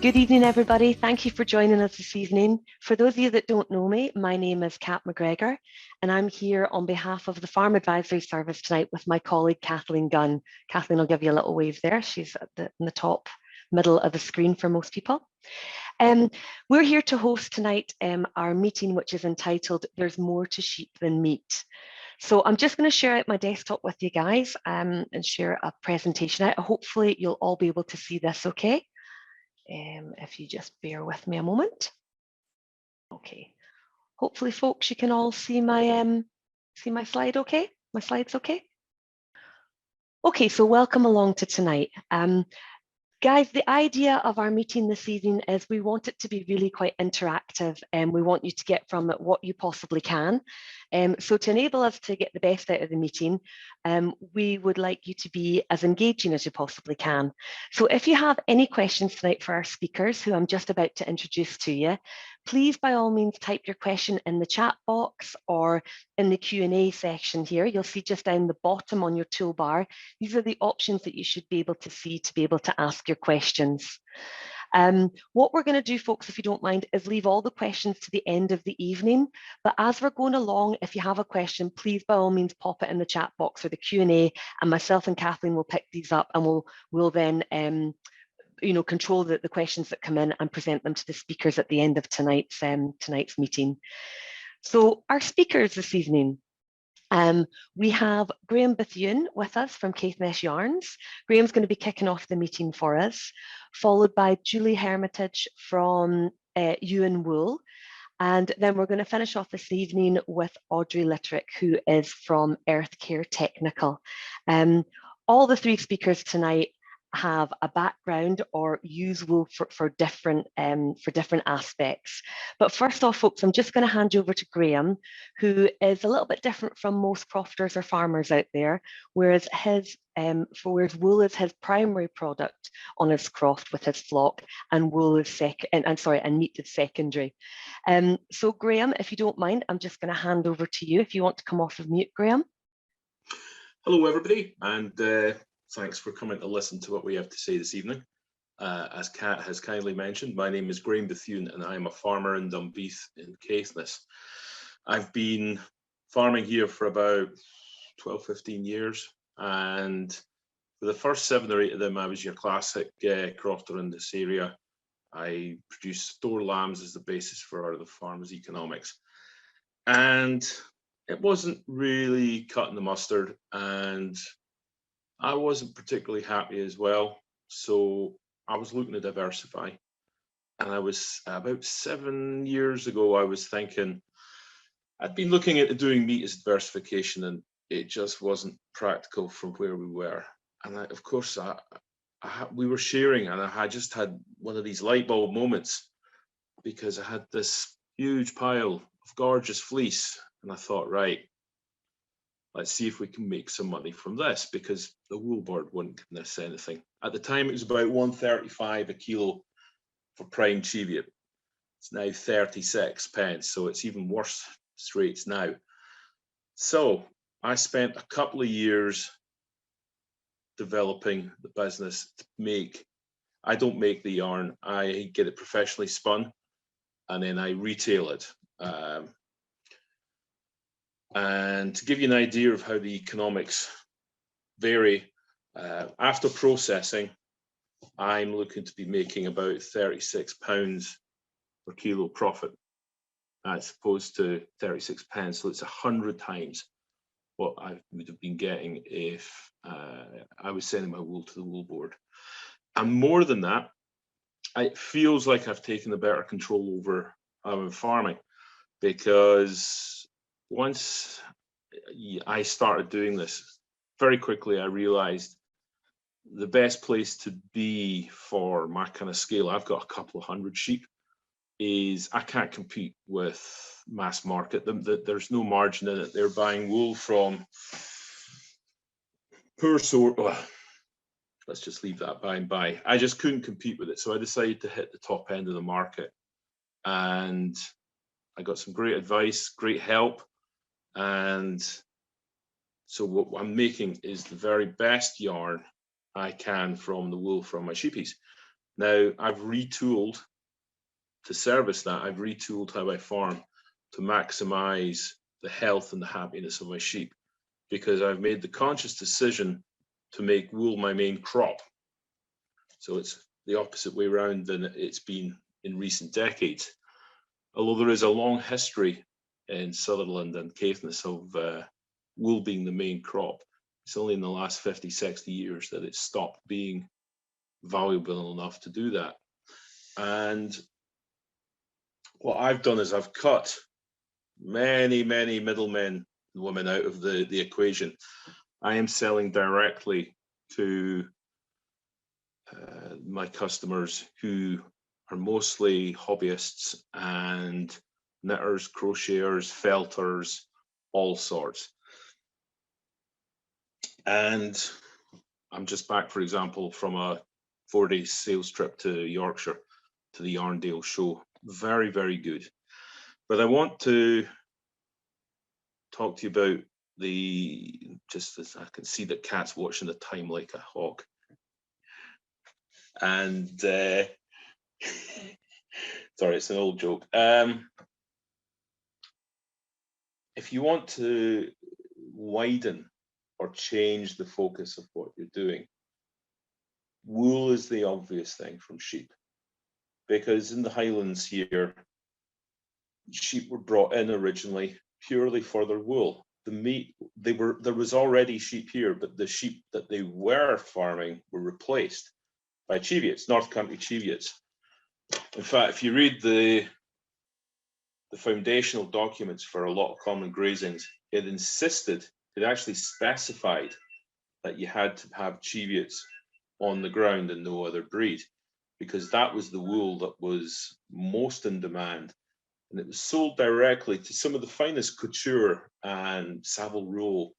Good evening, everybody. Thank you for joining us this evening. For those of you that don't know me, my name is Kat McGregor, and I'm here on behalf of the Farm Advisory Service tonight with my colleague, Kathleen Gunn. Kathleen will give you a little wave there. She's in the top middle of the screen for most people. We're here to host tonight our meeting, which is entitled There's More to Sheep Than Meat. So I'm just going to share out my desktop with you guys and share a presentation out. Hopefully you'll all be able to see this okay. If you just bear with me a moment. Okay. Hopefully, folks, you can all see my slide okay? My slides okay? Okay, so welcome along to tonight. Guys, the idea of our meeting this evening is we want it to be really quite interactive, and we want you to get from it what you possibly can. So to enable us to get the best out of the meeting, we would like you to be as engaging as you possibly can. So if you have any questions tonight for our speakers, who I'm just about to introduce to you, please by all means type your question in the chat box or in the Q&A section here. You'll see just down the bottom on your toolbar. These are the options that you should be able to see to be able to ask your questions. What we're going to do, folks, if you don't mind, is leave all the questions to the end of the evening. But as we're going along, if you have a question, please by all means pop it in the chat box or the Q&A, and myself and Kathleen will pick these up, and we'll then control the questions that come in and present them to the speakers at the end of tonight's meeting. So our speakers this evening. We have Graeme Bethune with us from Caithness Yarns. Graeme's going to be kicking off the meeting for us, followed by Julie Hermitage from Ewan Wool. And then we're going to finish off this evening with Audrey Litterick, who is from Earth Care Technical. All the three speakers tonight have a background or use wool for different aspects. But first off, folks, I'm just going to hand you over to Graeme, who is a little bit different from most crofters or farmers out there, whereas wool is his primary product on his croft with his flock, and wool is and meat is secondary. So Graeme, if you don't mind, I'm just going to hand over to you if you want to come off of mute, Graeme. Hello, everybody, and thanks for coming to listen to what we have to say this evening. As Kat has kindly mentioned, my name is Graeme Bethune, and I'm a farmer in Dunbeath in Caithness. I've been farming here for about 12-15 years, and for the first 7 or 8 of them, I was your classic crofter in this area. I produced store lambs as the basis for the farmer's economics, and it wasn't really cutting the mustard, and I wasn't particularly happy as well, so I was looking to diversify. And I was about 7 years ago, I was thinking, I'd been looking at doing meat as diversification, and it just wasn't practical from where we were. And of course, we were sharing, and I just had one of these light bulb moments, because I had this huge pile of gorgeous fleece, and I thought, right, let's see if we can make some money from this, because the wool board wouldn't give us anything. At the time, it was about 135 a kilo for prime Cheviot. It's now 36 pence, so it's even worse rates now. So I spent a couple of years developing the business to make. I don't make the yarn. I get it professionally spun, and then I retail it. And to give you an idea of how the economics vary, after processing, I'm looking to be making about £36 per kilo profit, as opposed to 36 pence. So it's 100 times what I would have been getting if I was sending my wool to the wool board. And more than that, it feels like I've taken a better control over farming, because once I started doing this, very quickly I realized the best place to be for my kind of scale, I've got a couple of hundred sheep, is I can't compete with mass market. There's no margin in it. They're buying wool from poor sort. Let's just leave that by and by. I just couldn't compete with it. So I decided to hit the top end of the market, and I got some great advice, great help. And so what I'm making is the very best yarn I can from the wool from my sheepies. Now, I've retooled to service that. I've retooled how I farm to maximize the health and the happiness of my sheep, because I've made the conscious decision to make wool my main crop. So it's the opposite way around than it's been in recent decades. Although there is a long history in Sutherland and Caithness of wool being the main crop, it's only in the last 50, 60 years that it's stopped being valuable enough to do that. And what I've done is I've cut many middlemen and women out of the equation. I am selling directly to my customers, who are mostly hobbyists and knitters, crocheters, felters, all sorts. And I'm just back, for example, from a 4-day sales trip to Yorkshire, to the Yarndale show. Very, very good. But I want to talk to you about just as I can see that Cat's watching the time like a hawk. And sorry, it's an old joke. If you want to widen or change the focus of what you're doing, wool is the obvious thing from sheep, because in the Highlands here, sheep were brought in originally purely for their wool. The meat, there was already sheep here, but the sheep that they were farming were replaced by Cheviots, North Country Cheviots. In fact, if you read the foundational documents for a lot of common grazings, it insisted, it actually specified that you had to have Cheviots on the ground and no other breed, because that was the wool that was most in demand. And it was sold directly to some of the finest couture and Savile Row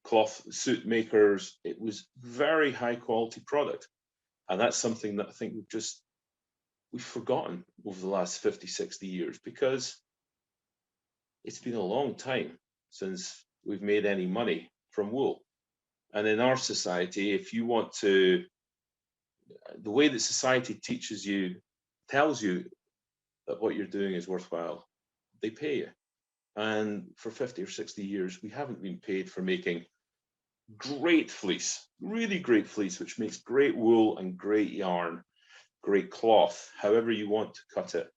cloth suit makers. It was very high quality product. And that's something that I think we've forgotten over the last 50, 60 years, because it's been a long time since we've made any money from wool. And in our society, if you want to, the way that society tells you that what you're doing is worthwhile, they pay you. And for 50 or 60 years, we haven't been paid for making great fleece, really great fleece, which makes great wool and great yarn, great cloth, however you want to cut it.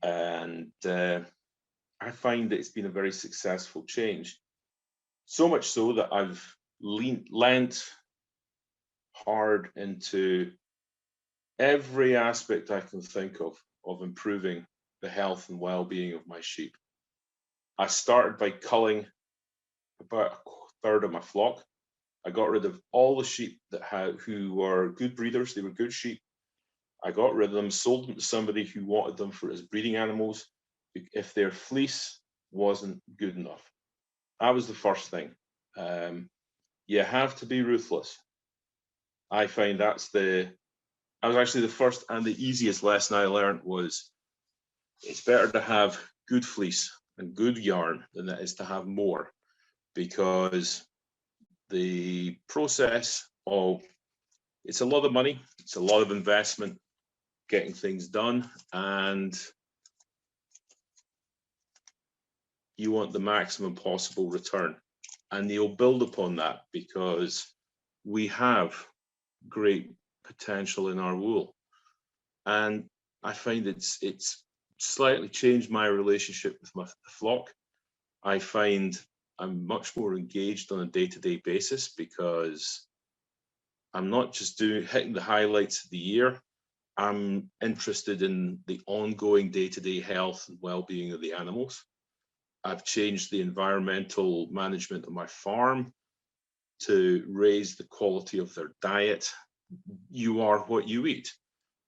And I find that it's been a very successful change. So much so that I've lent hard into every aspect I can think of improving the health and well-being of my sheep. I started by culling about a third of my flock. I got rid of all the sheep who were good breeders. They were good sheep. I got rid of them, sold them to somebody who wanted them as breeding animals if their fleece wasn't good enough. That was the first thing. You have to be ruthless. I find that was actually the first and the easiest lesson I learned was it's better to have good fleece and good yarn than it is to have more, because the process of it's a lot of money, it's a lot of investment getting things done, and you want the maximum possible return. And you'll build upon that, because we have great potential in our wool. And I find it's slightly changed my relationship with my flock. I find I'm much more engaged on a day-to-day basis, because I'm not just hitting the highlights of the year. I'm interested in the ongoing day-to-day health and well-being of the animals. I've changed the environmental management of my farm to raise the quality of their diet. You are what you eat.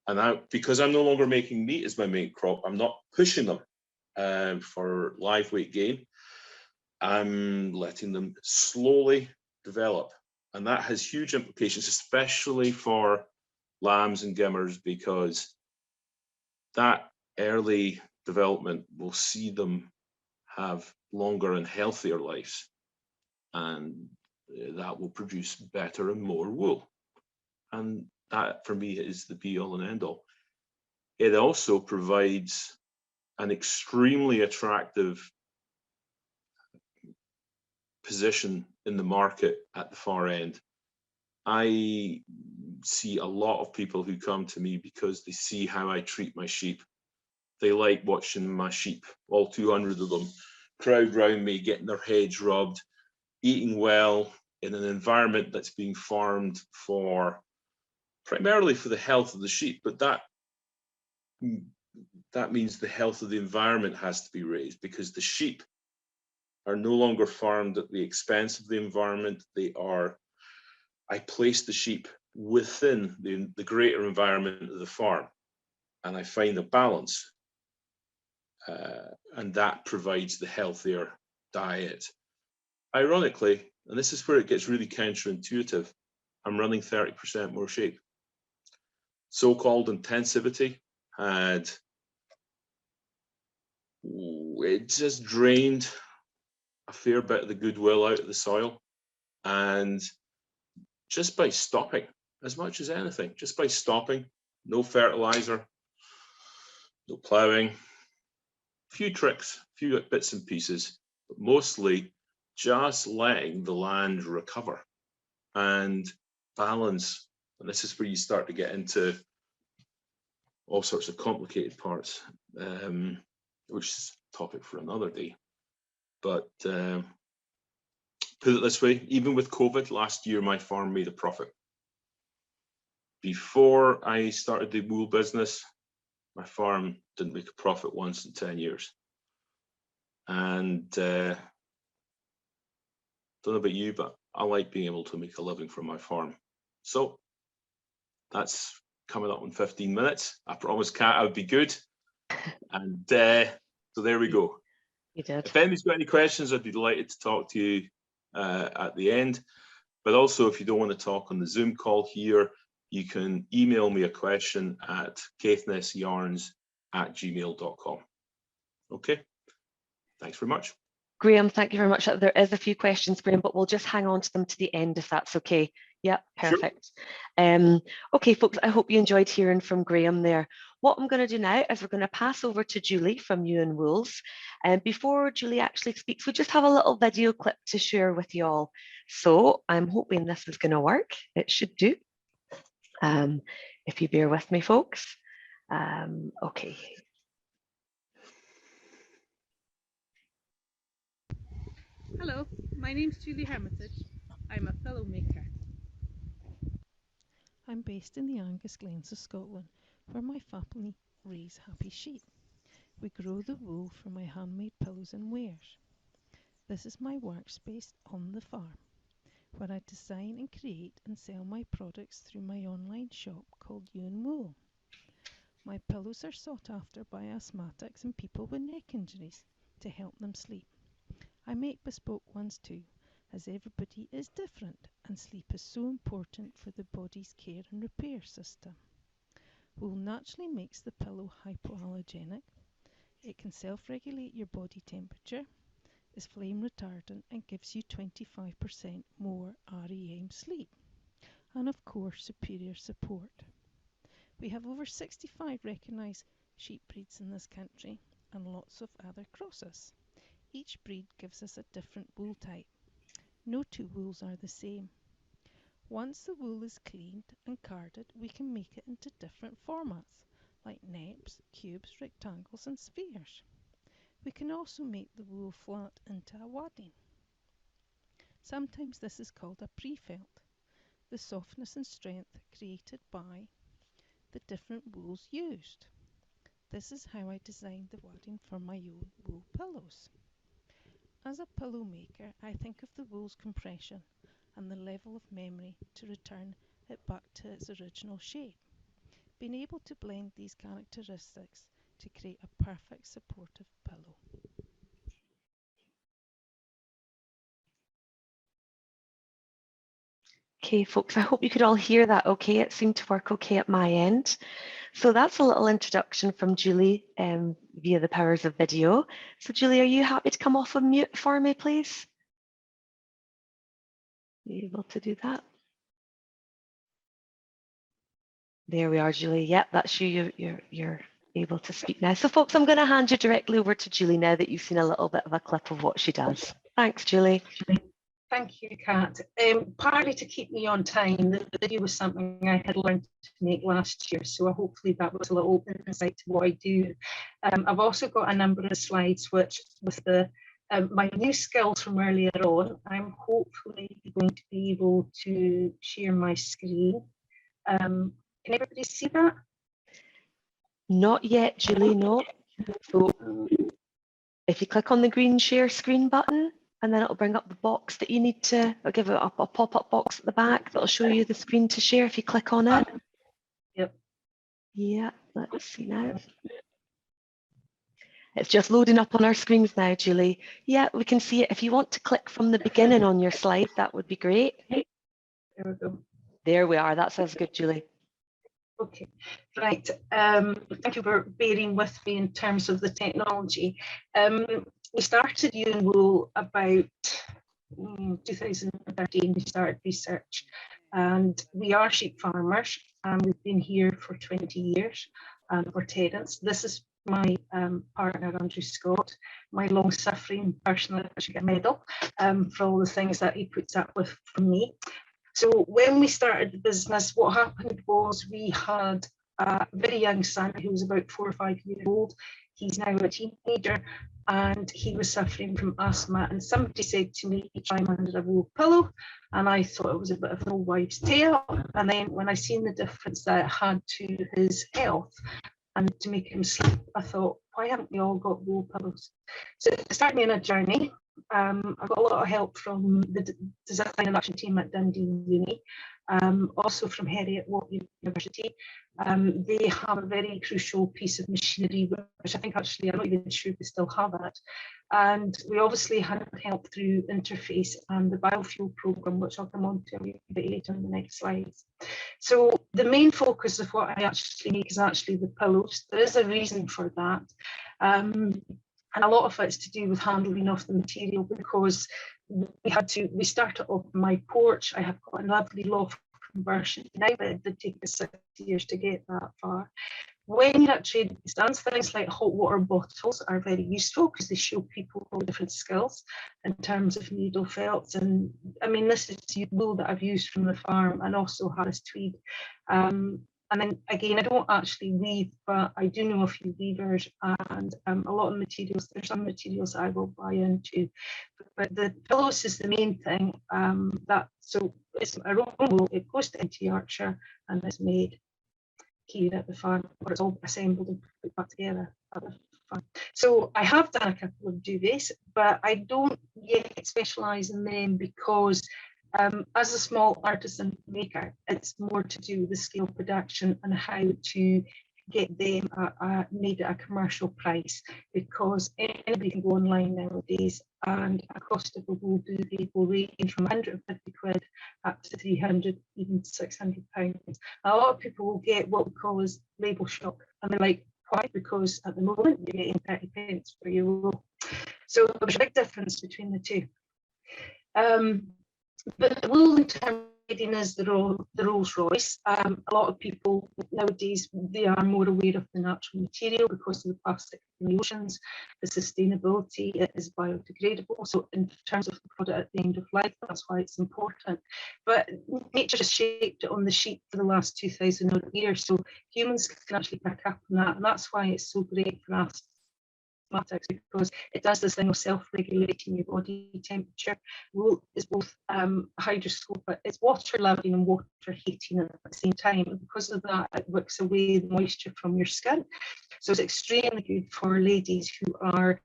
And because I'm no longer making meat as my main crop, I'm not pushing them for live weight gain. I'm letting them slowly develop. And that has huge implications, especially for lambs and gimmers, because that early development will see them have longer and healthier lives, and that will produce better and more wool. And that for me is the be all and end all. It also provides an extremely attractive position in the market at the far end. I see a lot of people who come to me because they see how I treat my sheep. They like watching my sheep, all 200 of them, crowd round me, getting their heads rubbed, eating well in an environment that's being farmed primarily for the health of the sheep, but that means the health of the environment has to be raised, because the sheep are no longer farmed at the expense of the environment. I place the sheep within the greater environment of the farm, and I find a balance, and that provides the healthier diet. Ironically, and this is where it gets really counterintuitive, I'm running 30% more sheep. So-called intensivity it just drained a fair bit of the goodwill out of the soil, and just by stopping, as much as anything, just by stopping, no fertilizer, no ploughing, few tricks, few bits and pieces, but mostly just letting the land recover and balance. And this is where you start to get into all sorts of complicated parts, which is a topic for another day. But put it this way, even with COVID, last year my farm made a profit. Before I started the wool business, my farm didn't make a profit once in 10 years. And don't know about you, but I like being able to make a living from my farm. So that's coming up in 15 minutes. I promised Kat I would be good. And so there we go. You did. If anybody's got any questions, I'd be delighted to talk to you at the end. But also, if you don't want to talk on the Zoom call here, you can email me a question at caithnessYarns@gmail.com. Okay, thanks very much. Graeme, thank you very much. There is a few questions, Graeme, but we'll just hang on to them to the end if that's okay. Yep, perfect. Sure. Okay, folks, I hope you enjoyed hearing from Graeme there. What I'm going to do now is we're going to pass over to Julie from Ewan Wools. And before Julie actually speaks, we just have a little video clip to share with you all. So I'm hoping this is going to work. It should do. If you bear with me, folks. Okay. Hello, my name's Julie Hermitage. I'm a pillow maker. I'm based in the Angus Glens of Scotland, where my family raise happy sheep. We grow the wool for my handmade pillows and wares. This is my workspace on the farm, where I design and create and sell my products through my online shop called Ewan Wool. My pillows are sought after by asthmatics and people with neck injuries to help them sleep. I make bespoke ones too, as everybody is different and sleep is so important for the body's care and repair system. Wool naturally makes the pillow hypoallergenic. It can self-regulate your body temperature, is flame retardant and gives you 25% more REM sleep, and of course superior support. We have over 65 recognised sheep breeds in this country and lots of other crosses. Each breed gives us a different wool type. No two wools are the same. Once the wool is cleaned and carded, we can make it into different formats, like neps, cubes, rectangles and spheres. We can also make the wool flat into a wadding. Sometimes this is called a pre-felt, the softness and strength created by the different wools used. This is how I designed the wadding for my own wool pillows. As a pillow maker, I think of the wool's compression and the level of memory to return it back to its original shape, being able to blend these characteristics to create a perfect supportive pillow. Okay, folks, I hope you could all hear that okay. It seemed to work okay at my end. So that's a little introduction from Julie via the powers of video. So Julie, are you happy to come off of mute for me, please? Are you able to do that? There we are, Julie. Yep, that's you. You're able to speak now. So folks, I'm going to hand you directly over to Julie now that you've seen a little bit of a clip of what she does. Thanks, Julie. Thank you, Kat. Partly to keep me on time, the video was something I had learned to make last year, so hopefully that was a little insight to what I do. I've also got a number of slides which, with my new skills from earlier on, I'm hopefully going to be able to share my screen. Can everybody see that? Not yet, Julie, no. So if you click on the green share screen button, and then it'll bring up the box that you need to, I'll give it a pop-up box at the back that'll show you the screen to share if you click on it. Yep. Yeah, let's see now. It's just loading up on our screens now, Julie. Yeah, we can see it. If you want to click from the beginning on your slide, that would be great. There we go. There we are. That sounds good, Julie. Okay, right. Thank you for bearing with me in terms of the technology. We started Ewing Wool about 2013. We started research, and we are sheep farmers, and we've been here for 20 years, and we're tenants. This is my partner, Andrew Scott, my long-suffering person that should get a medal for all the things that he puts up with from me. So when we started the business, what happened was we had a very young son who was about 4 or 5 years old. He's now a teenager, and he was suffering from asthma. And somebody said to me, try him under a wool pillow. And I thought it was a bit of an old wives' tale. And then when I seen the difference that it had to his health and to make him sleep, I thought, why haven't we all got wool pillows? So it started me on a journey. I got a lot of help from the design and action team at Dundee Uni, also from Heriot-Watt University. They have a very crucial piece of machinery, which I think actually, I'm not even sure they still have it. And we obviously had help through Interface and the biofuel programme, which I'll come on to a bit later in the next slides. So the main focus of what I actually make is actually the pillows. There is a reason for that. And a lot of it's to do with handling of the material, because we started off my porch. I have got a lovely loft conversion now, but it did take us 6 years to get that far. When you're at trading stands, things like hot water bottles are very useful because they show people all different skills in terms of needle felts. And I mean, this is wool that I've used from the farm, and also Harris tweed. And then again, I don't actually weave, but I do know a few weavers, and a lot of materials. There's some materials I will buy into, but the pillows is the main thing. So it's a own wool. It goes to NT Yorkshire and it's made here at the farm, or it's all assembled and put back together at the farm. So I have done a couple of duvets, but I don't yet specialise in them because as a small artisan maker, it's more to do with the scale production and how to get them made at a commercial price, because anybody can go online nowadays, and a cost of a wool duvet will range from 150 quid up to 300, even 600 pounds. A lot of people will get what we call as label shock, and they're like, why? Because at the moment you're getting 30 pence for your wool. So there's a big difference between the two. But wool in terms of trading is the Rolls Royce. A lot of people nowadays, they are more aware of the natural material because of the plastic in the oceans, the sustainability, it is biodegradable. So in terms of the product at the end of life, that's why it's important. But nature has shaped it on the sheep for the last 2,000 odd years. So humans can actually pick up on that. And that's why it's so great for us, because it does this thing of self-regulating your body temperature. Wool is both hydroscope, but it's water loving and water heating at the same time. And because of that, it wicks away the moisture from your skin. So it's extremely good for ladies who are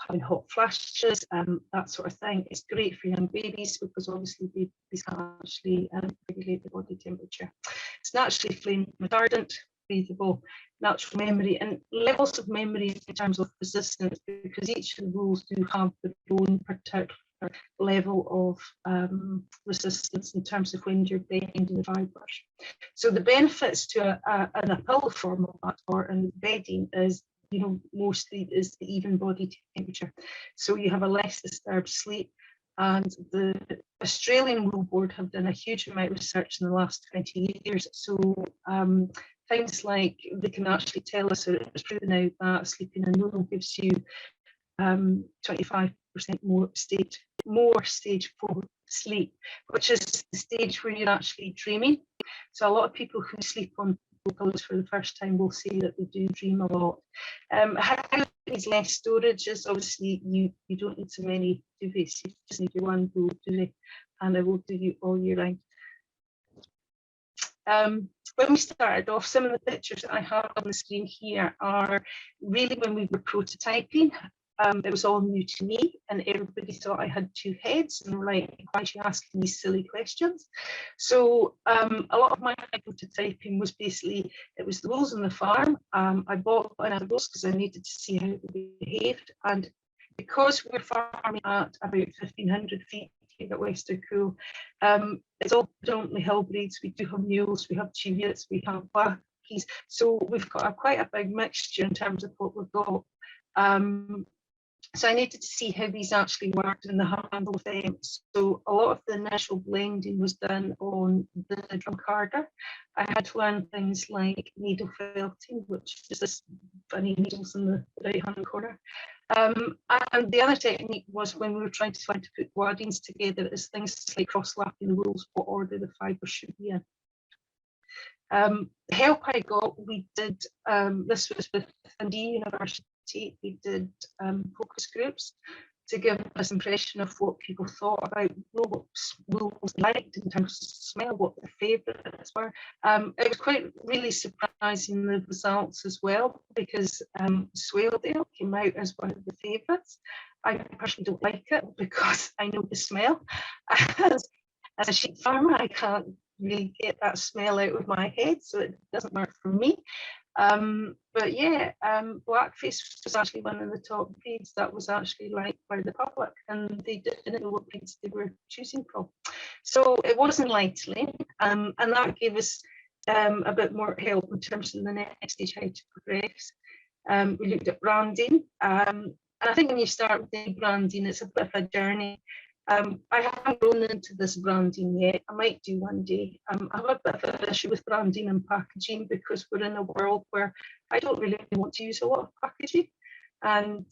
having hot flashes, that sort of thing. It's great for young babies because obviously babies can actually regulate the body temperature. It's naturally flame retardant, breathable, natural memory, and levels of memory in terms of resistance, because each of the wools do have their own particular level of resistance in terms of when you're bending the fibres. So the benefits to a pillow form of that, or in bedding, is, you know, mostly is the even body temperature. So you have a less disturbed sleep. And the Australian Wool Board have done a huge amount of research in the last 20 years. So things like they can actually tell us, or it's proven now, that sleeping in wool gives you 25% more stage 4 sleep, which is the stage where you're actually dreaming. So a lot of people who sleep on pillows for the first time will say that they do dream a lot. How it needs less storage is obviously you don't need so many duvets, you just need your one wool duvet, and it will do you all year round. When we started off, some of the pictures that I have on the screen here are really when we were prototyping. It was all new to me, and everybody thought I had 2 heads, and were like, why is she asking these silly questions? So a lot of my prototyping was basically, it was the wools on the farm. I bought another wools because I needed to see how they behaved, and because we're farming at about 1,500 feet at Wester Cool, it's all predominantly hill breeds. We do have mules, we have duvets, we have blackies, so we've got quite a big mixture in terms of what we've got. So I needed to see how these actually worked in the handle of them. So a lot of the initial blending was done on the drum carder. I had to learn things like needle felting, which is this funny needles in the right hand corner. And the other technique was when we were trying to put wordings together, is things like cross-lapping the wools, what order the fibres should be in. The help I got, we did, this was with Dundee University, we did focus groups to give us an impression of what people thought about what wools liked in terms of smell, what their favourites were. It was quite really surprising, the results as well, because Swaledale came out as one of the favourites. I personally don't like it because I know the smell. As a sheep farmer, I can't really get that smell out of my head, so it doesn't work for me. But yeah, blackface was actually one of the top breeds that was actually liked by the public, and they didn't know what breeds they were choosing from. So it was enlightening, and that gave us a bit more help in terms of the next stage, how to progress. We looked at branding, and I think when you start with branding, it's a bit of a journey. I haven't grown into this branding yet. I might do one day. I have a bit of an issue with branding and packaging because we're in a world where I don't really want to use a lot of packaging, and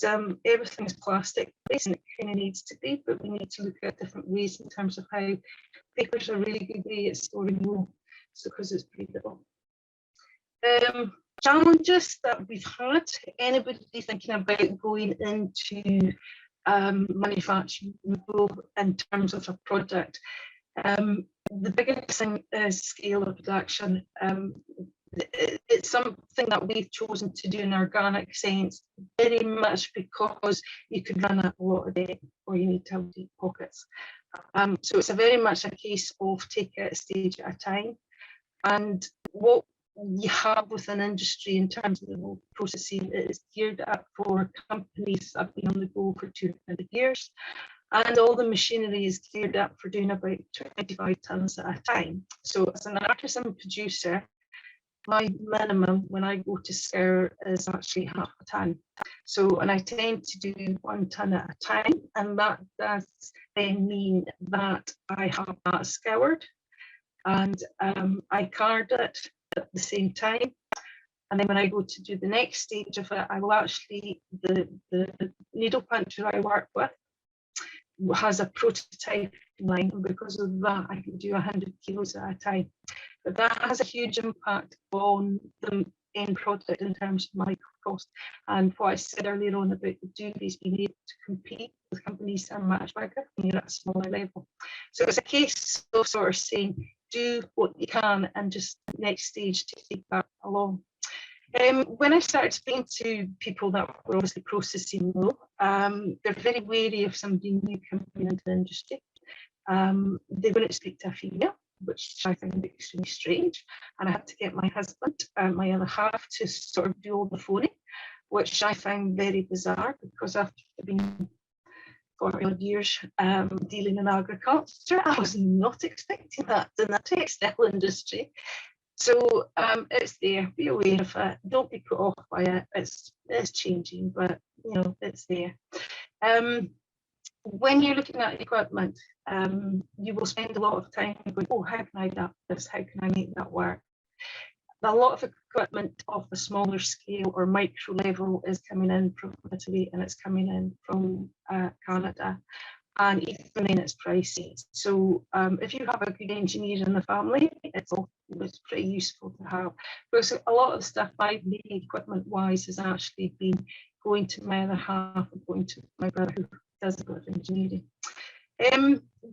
everything's plastic based, and it kind of needs to be, but we need to look at different ways in terms of how paper's a really good way at storing wool, so because it's breathable. Challenges that we've had, anybody thinking about going into manufacturing wool in terms of a product. The biggest thing is scale of production. It's something that we've chosen to do in organic sense, very much because you could run a lot of debt, or you need to have deep pockets. So it's a very much a case of take it a stage at a time. And what you have with an industry in terms of the wool processing, it is geared up for companies that have been on the go for 200 years, and all the machinery is geared up for doing about 25 tonnes at a time. So as an artisan producer, my minimum when I go to scour is actually half a tonne. So, and I tend to do 1 tonne at a time, and that does then mean that I have that scoured, and I card it at the same time, and then when I go to do the next stage of it, I will actually, the needle puncher I work with has a prototype line, and because of that I can do 100 kilos at a time. But that has a huge impact on the end product in terms of my cost, and what I said earlier on about the duvets being able to compete with companies that are much bigger when you're at a smaller level. So it's a case of sort of saying, do what you can, and just next stage to take that along. When I started speaking to people that were obviously processing wool, they're very wary of somebody new coming into the industry. They wouldn't speak to a female, which I find extremely strange. And I had to get my husband, my other half, to sort of do all the phoning, which I found very bizarre, because after being 40 odd years dealing in agriculture, I was not expecting that in the textile industry. So it's there, be aware of it, don't be put off by it, it's changing, but you know, it's there. When you're looking at equipment, you will spend a lot of time going, oh, how can I do this, how can I make that work? A lot of equipment of the smaller scale or micro level is coming in from Italy, and it's coming in from Canada, and even then it's pricey. So if you have a good engineer in the family, it's pretty useful to have. Because a lot of the stuff I've made equipment wise has actually been going to my other half and going to my brother who does a bit of engineering.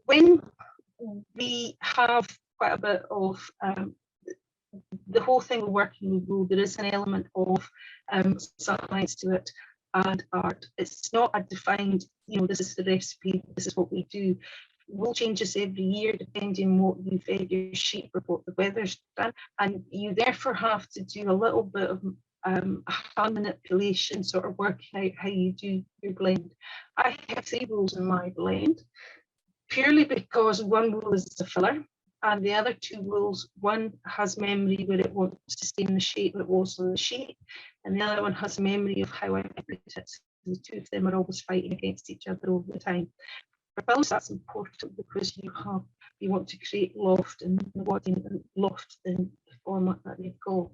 When we have quite a bit of the whole thing of working with wool, there is an element of science to it and art. It's not a defined, this is the recipe, this is what we do. Wool changes every year depending on what you fed your sheep or what the weather's done, and you therefore have to do a little bit of hand manipulation, sort of working out how you do your blend. I have 3 wools in my blend, purely because one wool is a filler, and the other 2 wools, one has memory where it wants to stay in the shape that it was on the sheet, and the other one has memory of how I put it. The 2 of them are always fighting against each other all the time. For pillows, that's important because you want to create loft in the body and loft in the format that you've got.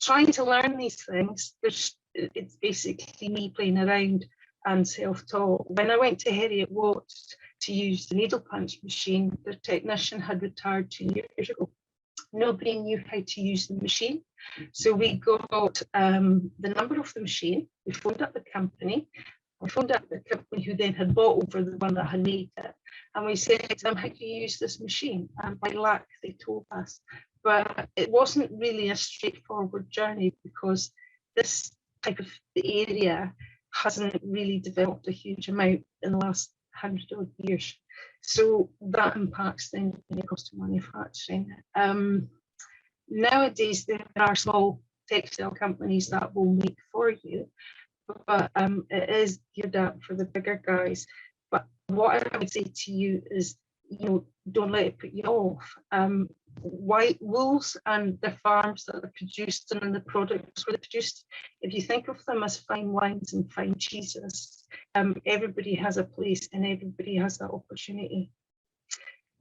Trying to learn these things, it's basically me playing around and self-taught. When I went to Heriot Watts to use the needle punch machine, the technician had retired 2 years ago. Nobody knew how to use the machine. So we got the number of the machine, we phoned up the company, we phoned up the company who then had bought over the one that had made it, and we said to them, how do you use this machine? And by luck, they told us. But it wasn't really a straightforward journey because this type of area hasn't really developed a huge amount in the last 100 odd years. So that impacts then the cost of manufacturing. Nowadays, there are small textile companies that will make for you, but it is geared up for the bigger guys. But what I would say to you is, don't let it put you off. White wools and the farms that are produced and the products where they're produced, if you think of them as fine wines and fine cheeses, everybody has a place and everybody has that opportunity.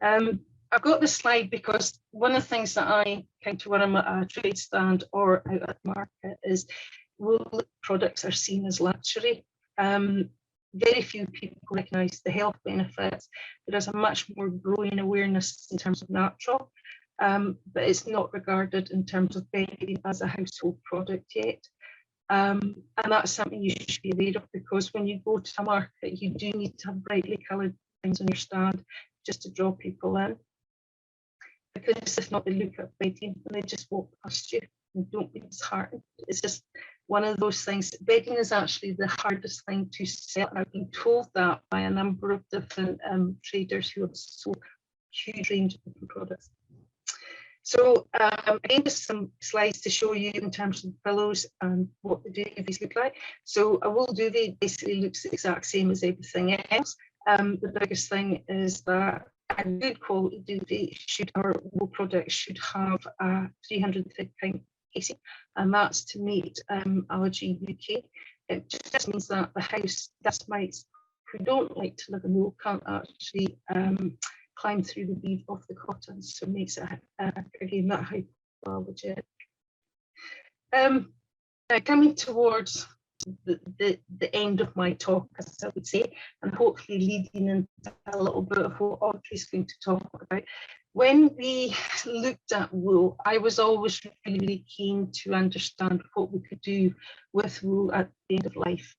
I've got this slide because one of the things that I kind of when I'm at a trade stand or out at the market is wool products are seen as luxury. Very few people recognise the health benefits. There is a much more growing awareness in terms of natural, but it's not regarded in terms of bedding as a household product yet. And that's something you should be aware of, because when you go to a market, you do need to have brightly coloured things on your stand just to draw people in. Because if not, they look at bedding and they just walk past you and don't be disheartened. It's just one of those things. Bedding is actually the hardest thing to sell, and I've been told that by a number of different traders who have sold a huge range of different products. So again, just some slides to show you in terms of pillows and what the duvets look like. So a wool duvet basically looks the exact same as everything else. The biggest thing is that a good quality duvet or wool product should have a 350 pound casing, and that's to meet Allergy UK. It just means that the house dust mites who don't like to live in wool can't actually climb through the weave of the cotton, so it makes it again that hypoallergenic. Now coming towards the end of my talk, as I would say, and hopefully leading into a little bit of what Audrey's going to talk about. When we looked at wool, I was always really, really keen to understand what we could do with wool at the end of life.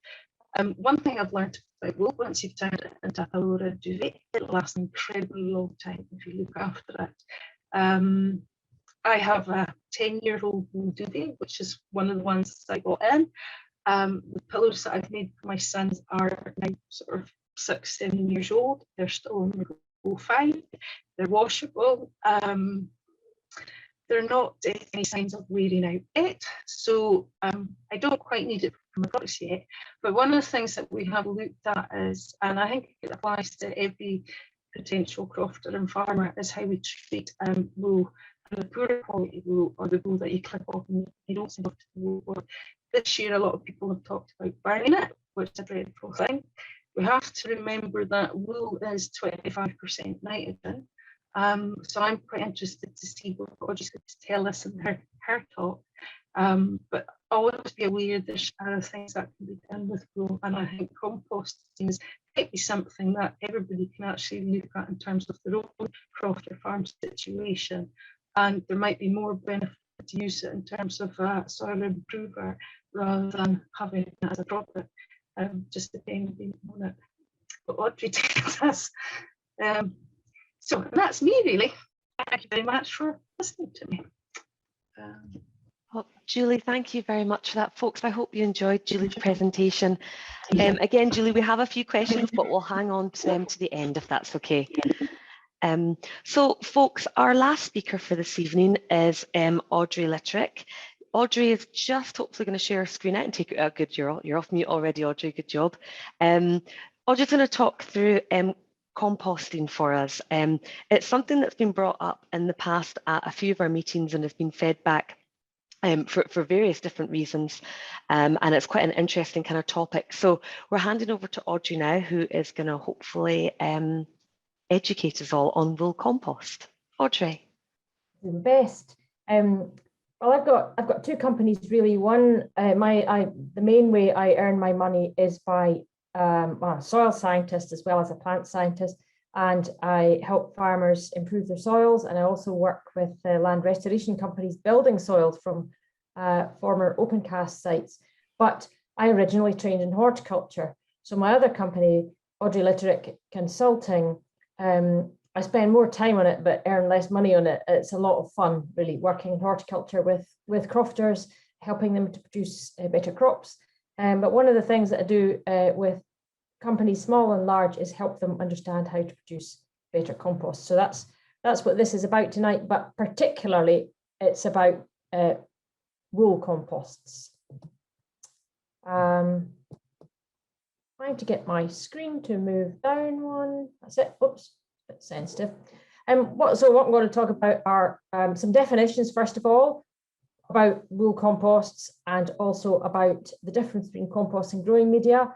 One thing I've learned about wool, once you've turned it into a pillow or a duvet, it lasts an incredibly long time if you look after it. I have a 10-year-old wool duvet, which is one of the ones that I got in. The pillows that I've made for my sons are now sort of 6, 7 years old. They're still in the fine. They're washable. They're not any signs of wearing out yet, so I don't quite need it for my products yet. But one of the things that we have looked at is, and I think it applies to every potential crofter and farmer, is how we treat wool, and the poorer quality wool, or the wool that you clip off and you don't send off to the wool board. This year, a lot of people have talked about burning it, which is a dreadful thing. We have to remember that wool is 25% nitrogen, So I'm quite interested to see what Audrey's going to tell us in her talk. But always be aware there's other things that can be done with wool, and I think composting might be something that everybody can actually look at in terms of their own croft or farm situation, and there might be more benefit to use it in terms of a soil improver rather than having it as a product, just depending on it. But Audrey tells us. So that's me really. Thank you very much for listening to me. Well, Julie, thank you very much for that, folks. I hope you enjoyed Julie's presentation. Again, Julie, we have a few questions, but we'll hang on to them to the end if that's okay. So, folks, our last speaker for this evening is Audrey Litterick. Audrey is just hopefully going to share her screen out and take it out. Good, you're off mute already, Audrey. Good job. Audrey's going to talk through composting for us. It's something that's been brought up in the past at a few of our meetings and has been fed back for various different reasons, and it's quite an interesting kind of topic. So we're handing over to Audrey now, who is going to hopefully educate us all on wool compost. Audrey. The best. Well, I've got two companies really. One, the main way I earn my money is by I'm a soil scientist as well as a plant scientist, and I help farmers improve their soils, and I also work with land restoration companies building soils from former open cast sites. But I originally trained in horticulture, so my other company, Audrey Litterick Consulting, I spend more time on it but earn less money on it. It's a lot of fun really working in horticulture with crofters, helping them to produce better crops. But one of the things that I do with companies small and large is help them understand how to produce better compost. So that's what this is about tonight, but particularly it's about wool composts. Trying to get my screen to move down one. That's it. Oops, a bit sensitive. So what I'm going to talk about are some definitions, first of all, about wool composts, and also about the difference between compost and growing media.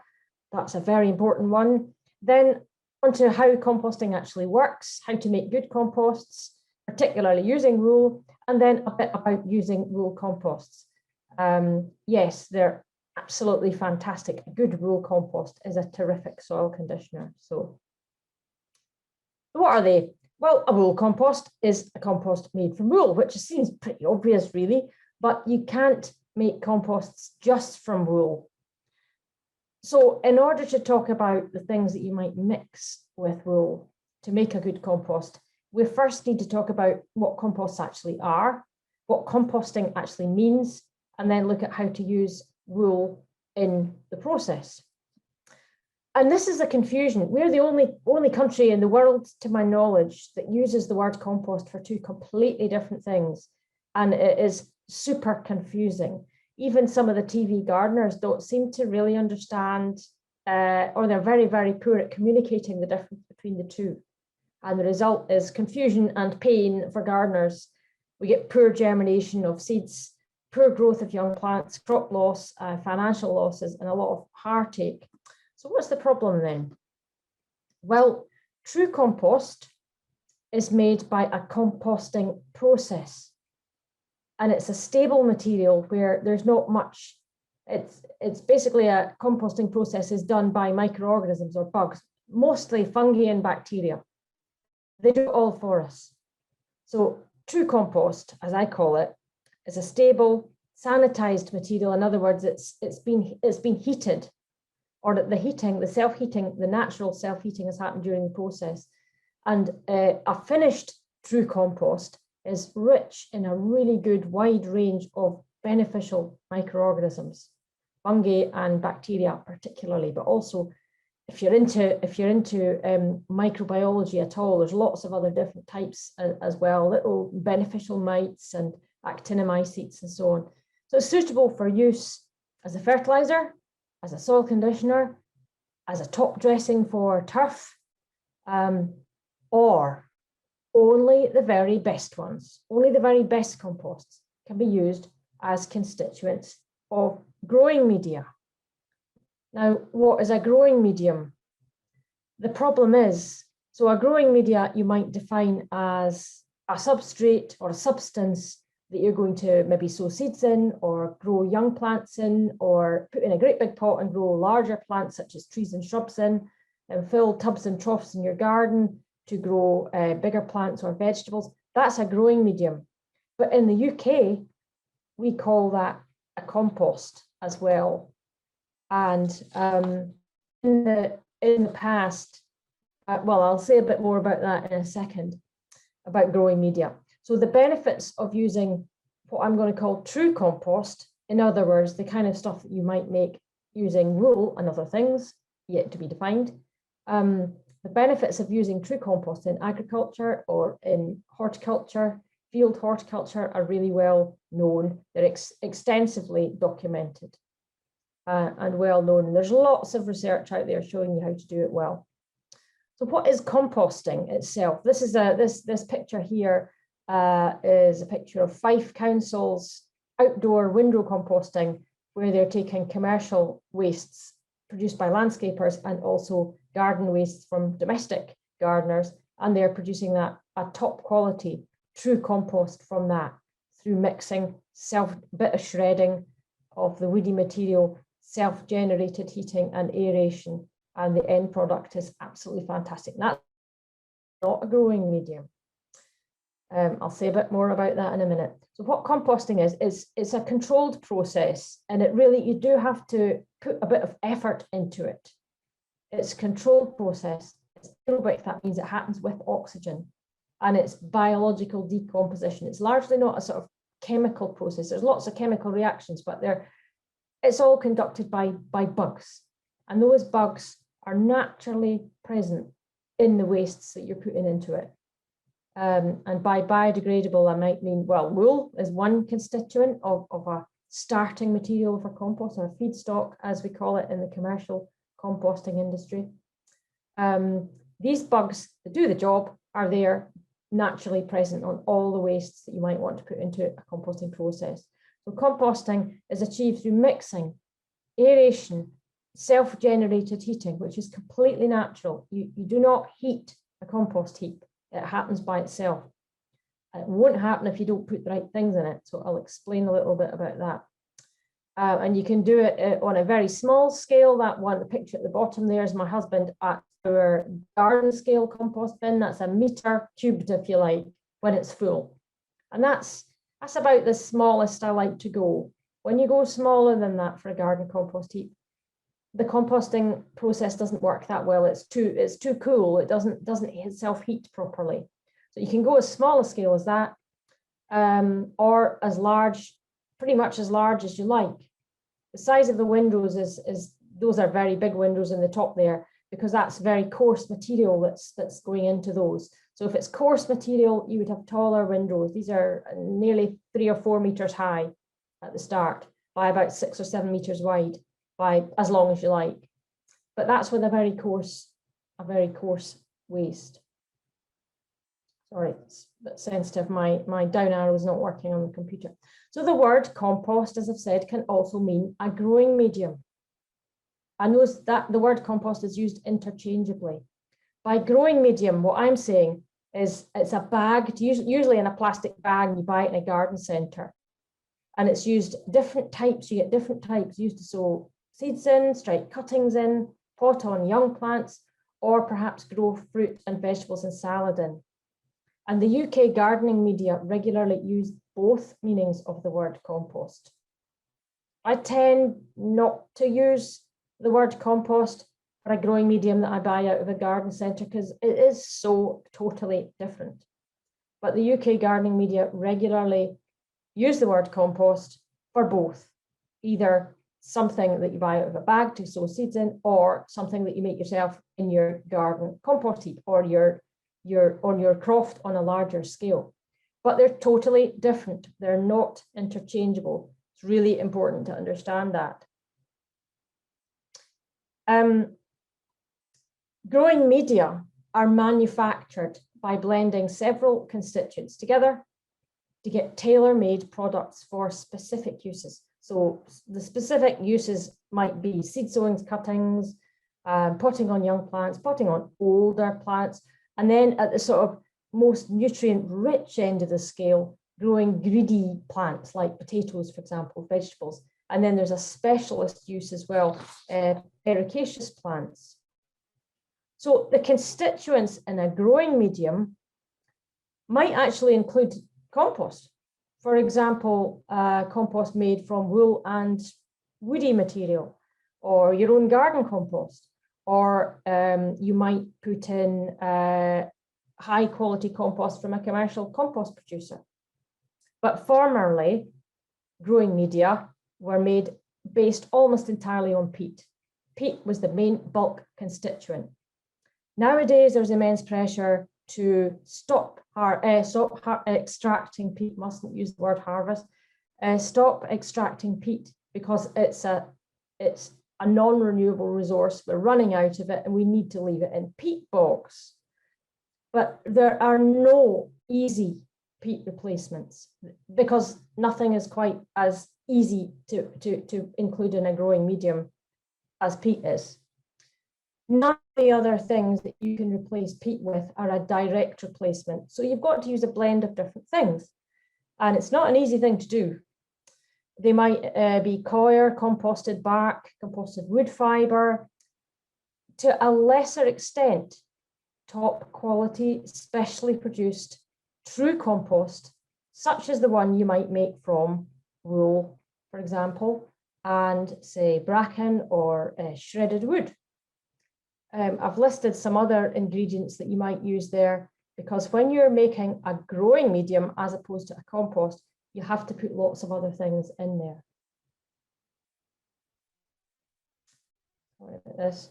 That's a very important one. Then onto how composting actually works, how to make good composts, particularly using wool, and then a bit about using wool composts. Yes, they're absolutely fantastic. A good wool compost is a terrific soil conditioner. So what are they? Well, a wool compost is a compost made from wool, which seems pretty obvious really, but you can't make composts just from wool. So in order to talk about the things that you might mix with wool to make a good compost, we first need to talk about what composts actually are, what composting actually means, and then look at how to use wool in the process. And this is a confusion. We're the only country in the world, to my knowledge, that uses the word compost for two completely different things. And it is super confusing. Even some of the TV gardeners don't seem to really understand, or they're very, very poor at communicating the difference between the two. And the result is confusion and pain for gardeners. We get poor germination of seeds, poor growth of young plants, crop loss, financial losses, and a lot of heartache. So what's the problem then? Well, true compost is made by a composting process. And it's a stable material where there's not much. It's basically a composting process is done by microorganisms or bugs, mostly fungi and bacteria. They do it all for us. So true compost, as I call it, is a stable, sanitized material. In other words, it's been heated, or the self-heating, the natural self-heating has happened during the process. And a finished true compost is rich in a really good wide range of beneficial microorganisms, fungi and bacteria particularly, but also if you're into microbiology at all, there's lots of other different types as well, little beneficial mites and actinomycetes and so on. So it's suitable for use as a fertilizer, as a soil conditioner, as a top dressing for turf, or only the very best ones, only the very best composts can be used as constituents of growing media. Now, what is a growing medium? The problem is So a growing media you might define as a substrate or a substance that you're going to maybe sow seeds in, or grow young plants in, or put in a great big pot and grow larger plants such as trees and shrubs in, and fill tubs and troughs in your garden to grow bigger plants or vegetables. That's a growing medium. But in the UK, we call that a compost as well. And in the past, well, I'll say a bit more about that in a second, about growing media. So the benefits of using what I'm going to call true compost, in other words, the kind of stuff that you might make using wool and other things, yet to be defined. The benefits of using true compost in agriculture or in horticulture, field horticulture, are really well known. They're extensively documented and well known. And there's lots of research out there showing you how to do it well. So what is composting itself? This is this picture here is a picture of Fife Council's outdoor windrow composting, where they're taking commercial wastes produced by landscapers and also garden wastes from domestic gardeners, and they're producing that a top quality true compost from that through mixing, bit of shredding of the woody material, self-generated heating and aeration, and the end product is absolutely fantastic. That's not a growing medium. I'll say a bit more about that in a minute. So what composting is it's a controlled process, and it really, you do have to put a bit of effort into it. It's a controlled process. It's aerobic, that means it happens with oxygen, and it's biological decomposition. It's largely not a sort of chemical process. There's lots of chemical reactions, but it's all conducted by bugs, and those bugs are naturally present in the wastes that you're putting into it. And by biodegradable, I might mean, well, wool is one constituent of a starting material for compost, or feedstock, as we call it in the commercial composting industry. These bugs that do the job are there naturally present on all the wastes that you might want to put into a composting process. So composting is achieved through mixing, aeration, self-generated heating, which is completely natural. You do not heat a compost heap. It happens by itself. It won't happen if you don't put the right things in it. So I'll explain a little bit about that. And you can do it on a very small scale. That one, the picture at the bottom there is my husband at our garden scale compost bin. That's a metre cubed, if you like, when it's full. And that's about the smallest I like to go. When you go smaller than that for a garden compost heap, the composting process doesn't work that well. It's too cool. It doesn't itself heat properly. So you can go as small a scale as that, or as large, pretty much as large as you like. The size of the windrows is those are very big windows in the top there, because that's very coarse material that's going into those. So if it's coarse material, you would have taller windows. These are nearly 3 or 4 meters high at the start, by about 6 or 7 meters wide, by as long as you like. But that's with a very coarse waste. Sorry, it's a bit sensitive. My down arrow is not working on the computer. So the word compost, as I've said, can also mean a growing medium. I know that the word compost is used interchangeably. By growing medium, what I'm saying is it's a bag, usually in a plastic bag, you buy it in a garden centre. And it's used different types. You get different types used to sow seeds in, strike cuttings in, pot on young plants, or perhaps grow fruit and vegetables and salad in. And the UK gardening media regularly use both meanings of the word compost. I tend not to use the word compost for a growing medium that I buy out of a garden centre, because it is so totally different. But the UK gardening media regularly use the word compost for both, either something that you buy out of a bag to sow seeds in, or something that you make yourself in your garden compost heap, or on your croft on a larger scale. But they're totally different. They're not interchangeable. It's really important to understand that. Growing media are manufactured by blending several constituents together to get tailor-made products for specific uses. So the specific uses might be seed sowings, cuttings, potting on young plants, potting on older plants, And then at the sort of most nutrient rich end of the scale, growing greedy plants like potatoes, for example, vegetables. And then there's a specialist use as well, ericaceous plants. So the constituents in a growing medium might actually include compost. For example, compost made from wool and woody material, or your own garden compost, or you might put in high quality compost from a commercial compost producer. But formerly, growing media were made based almost entirely on peat. Peat was the main bulk constituent. Nowadays, there's immense pressure to stop extracting peat, mustn't use the word harvest, stop extracting peat because it's a non-renewable resource. We're running out of it and we need to leave it in peat bogs. But there are no easy peat replacements because nothing is quite as easy to include in a growing medium as peat is. None of the other things that you can replace peat with are a direct replacement. So you've got to use a blend of different things. And it's not an easy thing to do. They might be coir, composted bark, composted wood fibre. To a lesser extent, top quality, specially produced, true compost, such as the one you might make from wool, for example, and say bracken or shredded wood. I've listed some other ingredients that you might use there, because when you're making a growing medium as opposed to a compost, you have to put lots of other things in there. Sorry about this.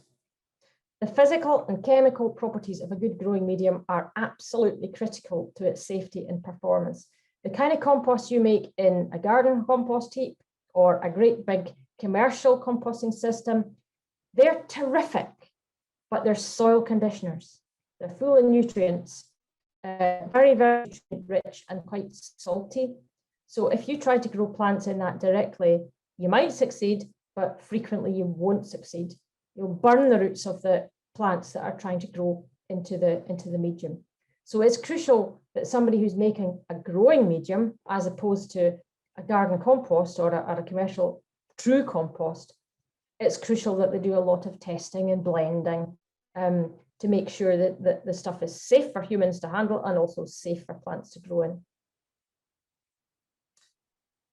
The physical and chemical properties of a good growing medium are absolutely critical to its safety and performance. The kind of compost you make in a garden compost heap or a great big commercial composting system, they're terrific, but they're soil conditioners. They're full of nutrients, very, very rich and quite salty. So if you try to grow plants in that directly, you might succeed, but frequently you won't succeed. You'll burn the roots of the plants that are trying to grow into the medium. So it's crucial that somebody who's making a growing medium, as opposed to a garden compost or a commercial true compost, it's crucial that they do a lot of testing and blending to make sure that the stuff is safe for humans to handle and also safe for plants to grow in.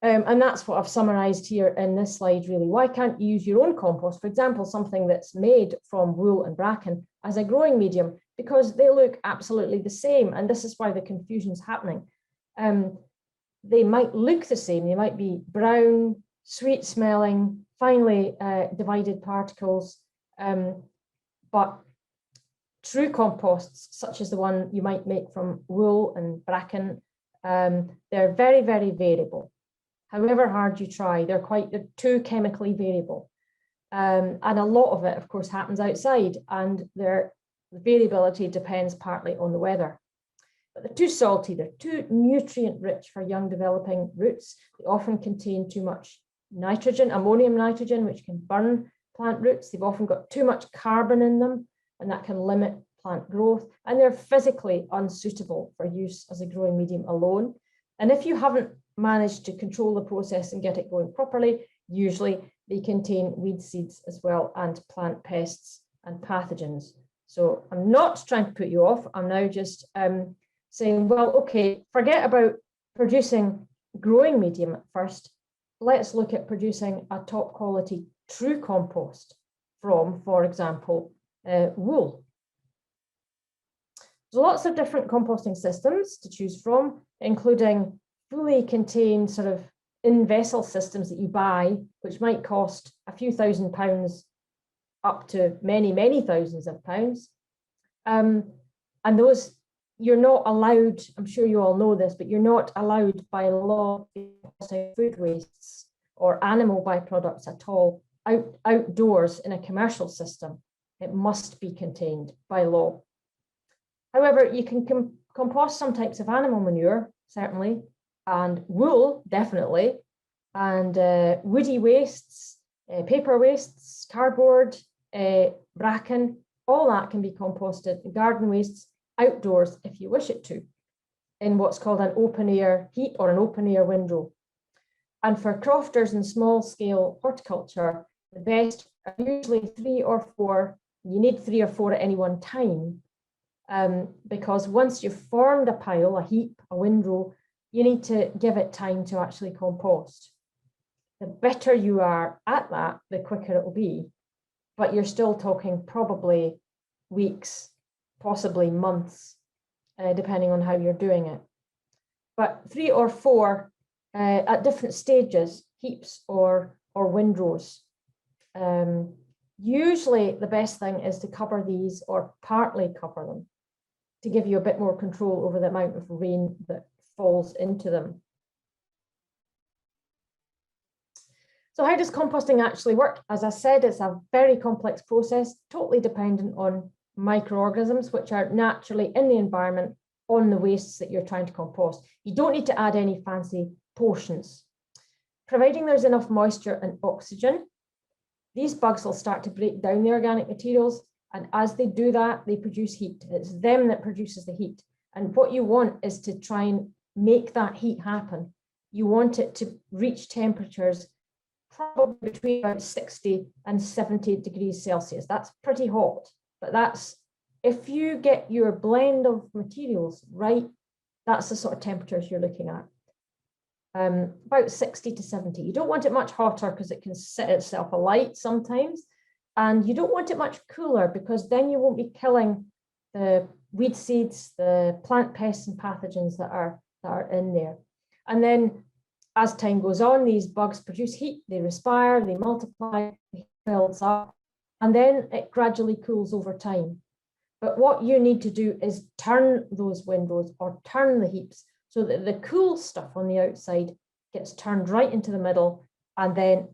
And that's what I've summarised here in this slide, really. Why can't you use your own compost, for example, something that's made from wool and bracken, as a growing medium? Because they look absolutely the same, and this is why the confusion's happening. They might look the same. They might be brown, sweet smelling, finely divided particles, but true composts, such as the one you might make from wool and bracken, they're very, very variable. However hard you try, they're too chemically variable. And a lot of it, of course, happens outside, and the variability depends partly on the weather. But they're too salty, they're too nutrient rich for young developing roots. They often contain too much nitrogen, ammonium nitrogen, which can burn plant roots. They've often got too much carbon in them, and that can limit plant growth. And they're physically unsuitable for use as a growing medium alone. And if you haven't managed to control the process and get it going properly, usually they contain weed seeds as well, and plant pests and pathogens. So I'm not trying to put you off. I'm now just saying, well, okay, forget about producing growing medium at first. Let's look at producing a top quality true compost from, for example, wool. There's lots of different composting systems to choose from, including fully contained sort of in-vessel systems that you buy, which might cost a few £1,000s up to many, many thousands of pounds. And those, you're not allowed, I'm sure you all know this, but you're not allowed by law food wastes or animal byproducts at all outdoors in a commercial system. It must be contained by law. However, you can compost some types of animal manure, certainly, and wool, definitely, and woody wastes, paper wastes, cardboard, bracken, all that can be composted, garden wastes, outdoors if you wish it to, in what's called an open air heat or an open air windrow. And for crofters and small scale horticulture, the best are usually 3 or 4. You need 3 or 4 at any one time, because once you've formed a pile, a heap, a windrow, you need to give it time to actually compost. The better you are at that, the quicker it will be, but you're still talking probably weeks, possibly months, depending on how you're doing it. But 3 or 4 at different stages, heaps or windrows. Usually the best thing is to cover these or partly cover them to give you a bit more control over the amount of rain that falls into them. So how does composting actually work? As I said, it's a very complex process, totally dependent on microorganisms, which are naturally in the environment on the wastes that you're trying to compost. You don't need to add any fancy potions. Providing there's enough moisture and oxygen, these bugs will start to break down the organic materials, and as they do that, they produce heat. It's them that produces the heat. And what you want is to try and make that heat happen. You want it to reach temperatures probably between about 60 and 70 degrees Celsius. That's pretty hot, but that's, if you get your blend of materials right, that's the sort of temperatures you're looking at. About 60 to 70. You don't want it much hotter because it can set itself alight sometimes. And you don't want it much cooler because then you won't be killing the weed seeds, the plant pests and pathogens that are in there. And then as time goes on, these bugs produce heat, they respire, they multiply, it builds up, and then it gradually cools over time. But what you need to do is turn those windows or turn the heaps so that the cool stuff on the outside gets turned right into the middle, and then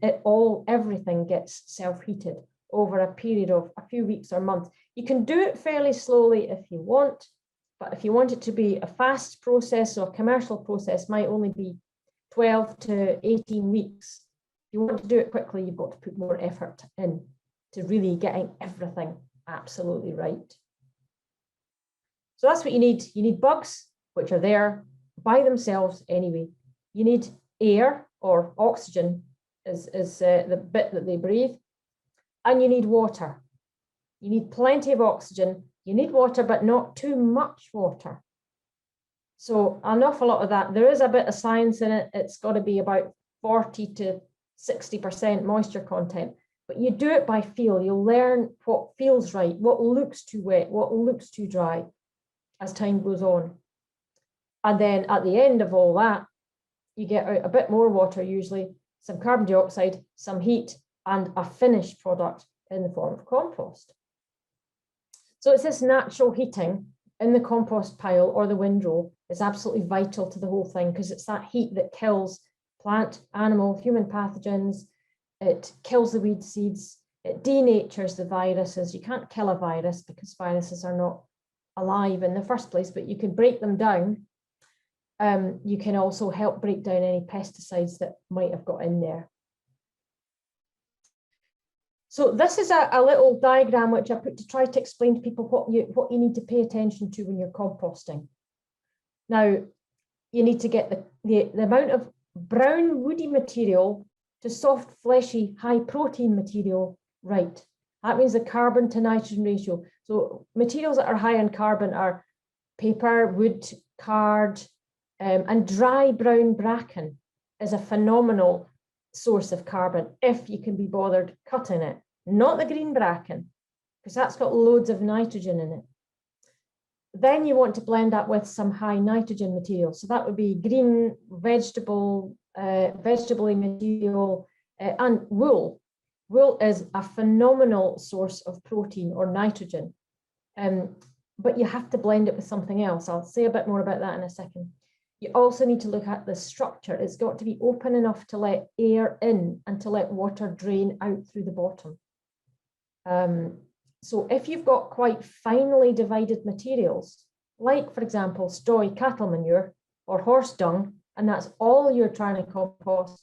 everything gets self-heated over a period of a few weeks or months. You can do it fairly slowly if you want, but if you want it to be a fast process or a commercial process, might only be 12 to 18 weeks. If you want to do it quickly, you've got to put more effort in to really getting everything absolutely right. So that's what you need. You need bugs, which are there by themselves anyway. You need air or oxygen is the bit that they breathe. And you need water. You need plenty of oxygen. You need water, but not too much water. So an awful lot of that. There is a bit of science in it. It's got to be about 40 to 60% moisture content. But you do it by feel. You'll learn what feels right, what looks too wet, what looks too dry as time goes on. And then at the end of all that, you get out a bit more water, usually some carbon dioxide, some heat, and a finished product in the form of compost. So it's this natural heating in the compost pile or the windrow is absolutely vital to the whole thing, because it's that heat that kills plant, animal, human pathogens. It kills the weed seeds. It denatures the viruses. You can't kill a virus because viruses are not alive in the first place, but you can break them down. You can also help break down any pesticides that might have got in there. So this is a little diagram which I put to try to explain to people what you need to pay attention to when you're composting. Now, you need to get the amount of brown woody material to soft, fleshy, high protein material right. That means the carbon to nitrogen ratio. So materials that are high in carbon are paper, wood, card, and dry brown bracken is a phenomenal source of carbon if you can be bothered cutting it. Not the green bracken, because that's got loads of nitrogen in it. Then you want to blend that with some high nitrogen material. So that would be green vegetable material and wool. Wool is a phenomenal source of protein or nitrogen, but you have to blend it with something else. I'll say a bit more about that in a second. You also need to look at the structure. It's got to be open enough to let air in and to let water drain out through the bottom. So if you've got quite finely divided materials, like for example, straw cattle manure or horse dung, and that's all you're trying to compost,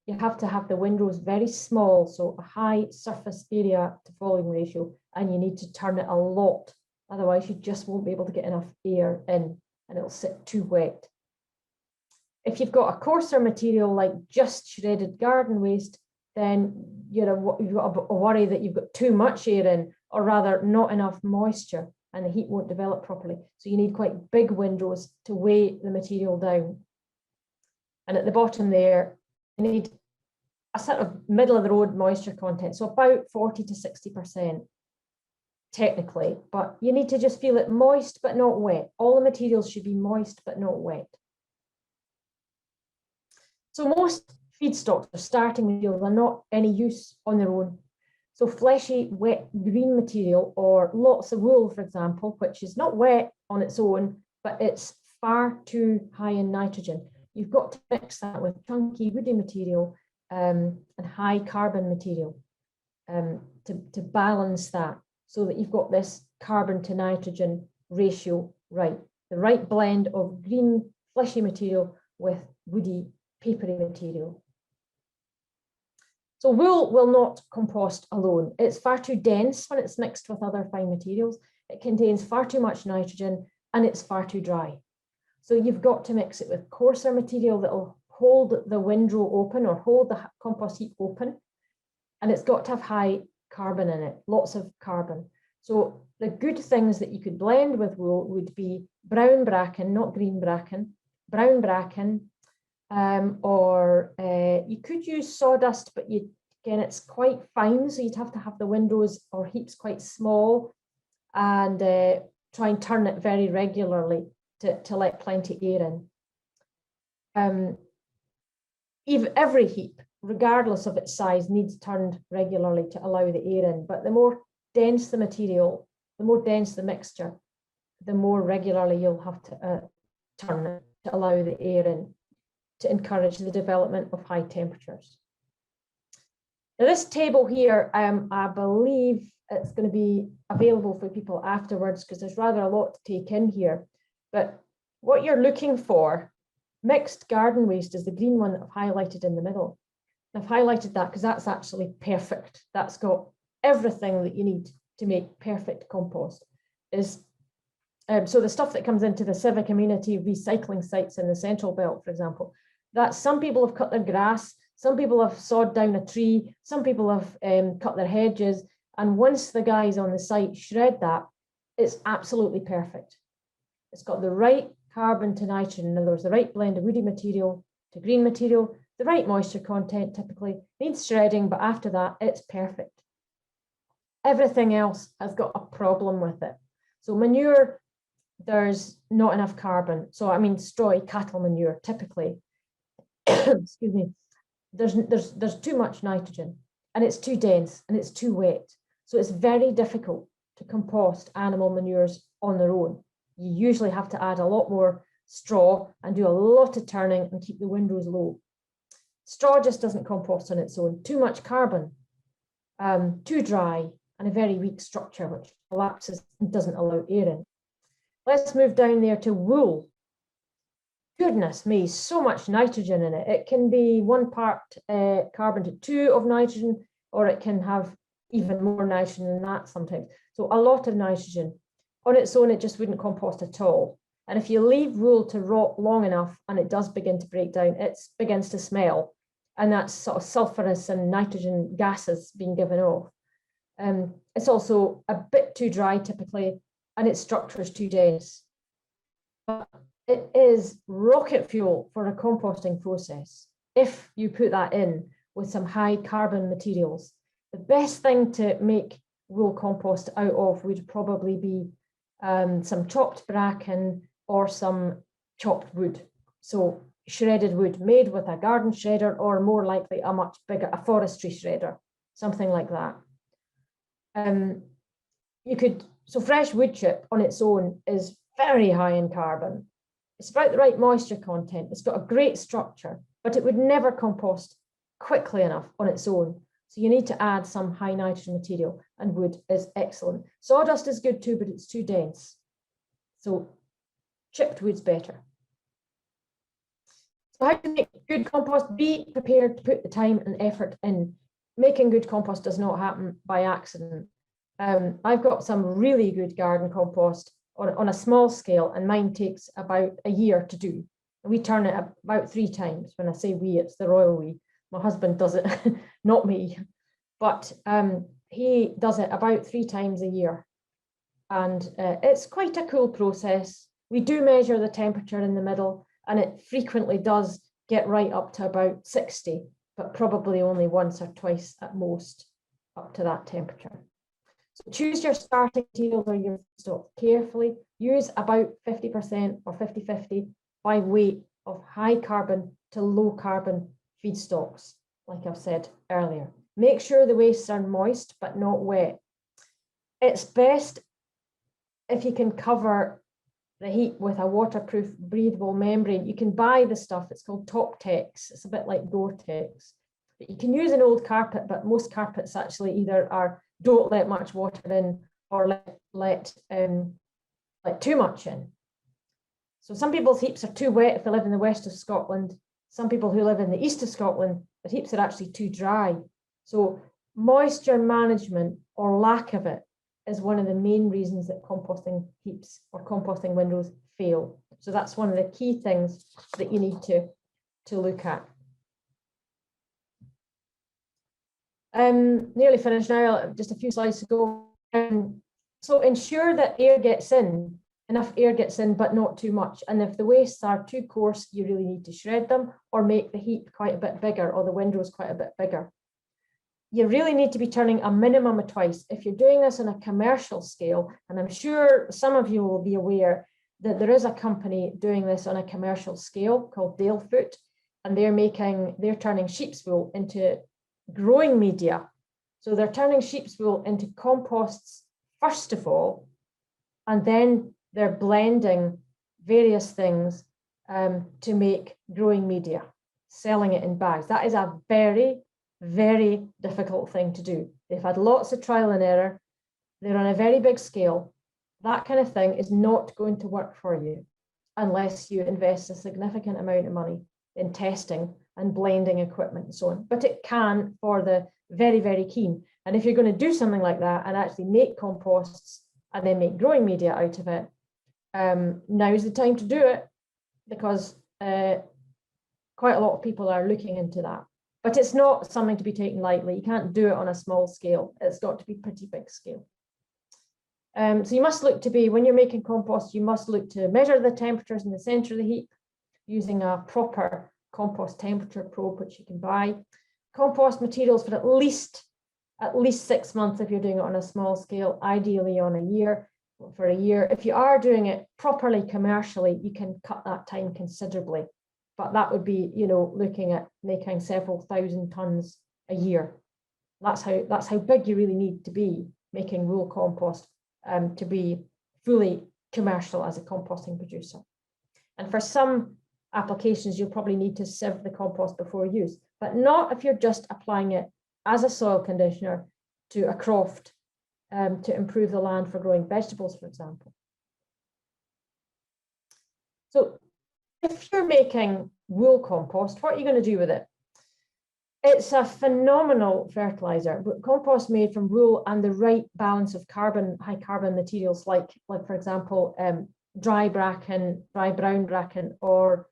you have to have the windrows very small, so a high surface area to volume ratio, and you need to turn it a lot Otherwise, you just won't be able to get enough air in and it'll sit too wet. If you've got a coarser material like just shredded garden waste, then you've got a worry that you've got too much air in, or rather not enough moisture, and the heat won't develop properly. So you need quite big windrows to weigh the material down. And at the bottom there, you need a sort of middle of the road moisture content, so about 40 to 60% technically, but you need to just feel it moist but not wet. All the materials should be moist but not wet. So most feedstocks or starting materials are not any use on their own. So fleshy, wet, green material, or lots of wool, for example, which is not wet on its own, but it's far too high in nitrogen. You've got to mix that with chunky, woody material and high carbon material to balance that, so that you've got this carbon to nitrogen ratio right. The right blend of green, fleshy material with woody, papery material. So wool will not compost alone. It's far too dense when it's mixed with other fine materials. It contains far too much nitrogen and it's far too dry. So you've got to mix it with coarser material that will hold the windrow open or hold the compost heap open. And it's got to have high carbon in it, lots of carbon. So the good things that you could blend with wool would be brown bracken, not green bracken, brown bracken, or you could use sawdust, but again, it's quite fine, so you'd have to have the windrows or heaps quite small, and try and turn it very regularly to let plenty air in. Every heap, regardless of its size, needs turned regularly to allow the air in, but the more dense the material, the more dense the mixture, the more regularly you'll have to turn it to allow the air in, to encourage the development of high temperatures. Now this table here, I believe it's going to be available for people afterwards, because there's rather a lot to take in here. But what you're looking for, mixed garden waste, is the green one that I've highlighted in the middle. And I've highlighted that because that's actually perfect. That's got everything that you need to make perfect compost. So the stuff that comes into the civic amenity recycling sites in the Central Belt, for example, that some people have cut their grass, some people have sawed down a tree, some people have cut their hedges, and once the guys on the site shred that, it's absolutely perfect. It's got the right carbon to nitrogen, in other words, the right blend of woody material to green material, the right moisture content typically, needs shredding, but after that, it's perfect. Everything else has got a problem with it. So manure, there's not enough carbon. So I mean, straw cattle manure, typically, excuse me, there's too much nitrogen, and it's too dense and it's too wet. So it's very difficult to compost animal manures on their own. You usually have to add a lot more straw and do a lot of turning and keep the windrows low. Straw just doesn't compost on its own. Too much carbon, too dry, and a very weak structure which collapses and doesn't allow air in. Let's move down there to wool. Goodness me, so much nitrogen in it. It can be 1 part carbon to 2 of nitrogen, or it can have even more nitrogen than that sometimes. So a lot of nitrogen. On its own, it just wouldn't compost at all. And if you leave wool to rot long enough and it does begin to break down, it begins to smell. And that's sort of sulfurous and nitrogen gases being given off. It's also a bit too dry typically, and its structure is too dense. But it is rocket fuel for a composting process if you put that in with some high carbon materials. The best thing to make wool compost out of would probably be some chopped bracken or some chopped wood. So shredded wood made with a garden shredder, or more likely a much bigger, a forestry shredder, something like that. So fresh wood chip on its own is very high in carbon. It's about the right moisture content. It's got a great structure, but it would never compost quickly enough on its own. So you need to add some high nitrogen material, and wood is excellent. Sawdust is good too, but it's too dense. So chipped wood's better. So how to make good compost? Be prepared to put the time and effort in. Making good compost does not happen by accident. I've got some really good garden compost on a small scale, and mine takes about a year to do. And we turn it about 3 times. When I say we, it's the royal we. My husband does it, not me. But he does it about 3 times a year. And it's quite a cool process. We do measure the temperature in the middle, and it frequently does get right up to about 60, but probably only once or twice at most up to that temperature. So choose your starting materials or your stock carefully. Use about 50% or 50-50 by weight of high carbon to low carbon feedstocks, like I've said earlier. Make sure the wastes are moist but not wet. It's best if you can cover the heat with a waterproof breathable membrane. You can buy the stuff, it's called Top-Tex. It's a bit like Gore-Tex. You can use an old carpet, but most carpets actually either don't let much water in or let too much in. So some people's heaps are too wet if they live in the west of Scotland. Some people who live in the east of Scotland, their heaps are actually too dry. So moisture management or lack of it is one of the main reasons that composting heaps or composting windows fail. So that's one of the key things that you need to look at. Nearly finished now, just a few slides to go. So ensure that enough air gets in, but not too much. And if the wastes are too coarse, you really need to shred them or make the heap quite a bit bigger or the windows quite a bit bigger. You really need to be turning a minimum of twice. If you're doing this on a commercial scale, and I'm sure some of you will be aware that there is a company doing this on a commercial scale called Dalefoot, and they're turning sheep's wool into growing media. So they're turning sheep's wool into composts first of all, and then they're blending various things to make growing media, selling it in bags. That is a very, very difficult thing to do. They've had lots of trial and error. They're on a very big scale. That kind of thing is not going to work for you unless you invest a significant amount of money in testing and blending equipment and so on. But it can for the very, very keen. And if you're going to do something like that and actually make composts and then make growing media out of it, now is the time to do it, because quite a lot of people are looking into that. But it's not something to be taken lightly. You can't do it on a small scale. It's got to be pretty big scale. So you must look to be, when you're making compost, you must look to measure the temperatures in the center of the heap using a proper compost temperature probe, which you can buy. Compost materials for at least 6 months if you're doing it on a small scale, ideally on for a year. If you are doing it properly commercially, you can cut that time considerably. But that would be, looking at making several thousand tons a year. That's how big you really need to be making wool compost to be fully commercial as a composting producer. And for some applications, you'll probably need to sieve the compost before use, but not if you're just applying it as a soil conditioner to a croft to improve the land for growing vegetables, for example. So if you're making wool compost, what are you going to do with it? It's a phenomenal fertilizer. Compost made from wool and the right balance of high carbon materials, like for example, dry brown bracken, or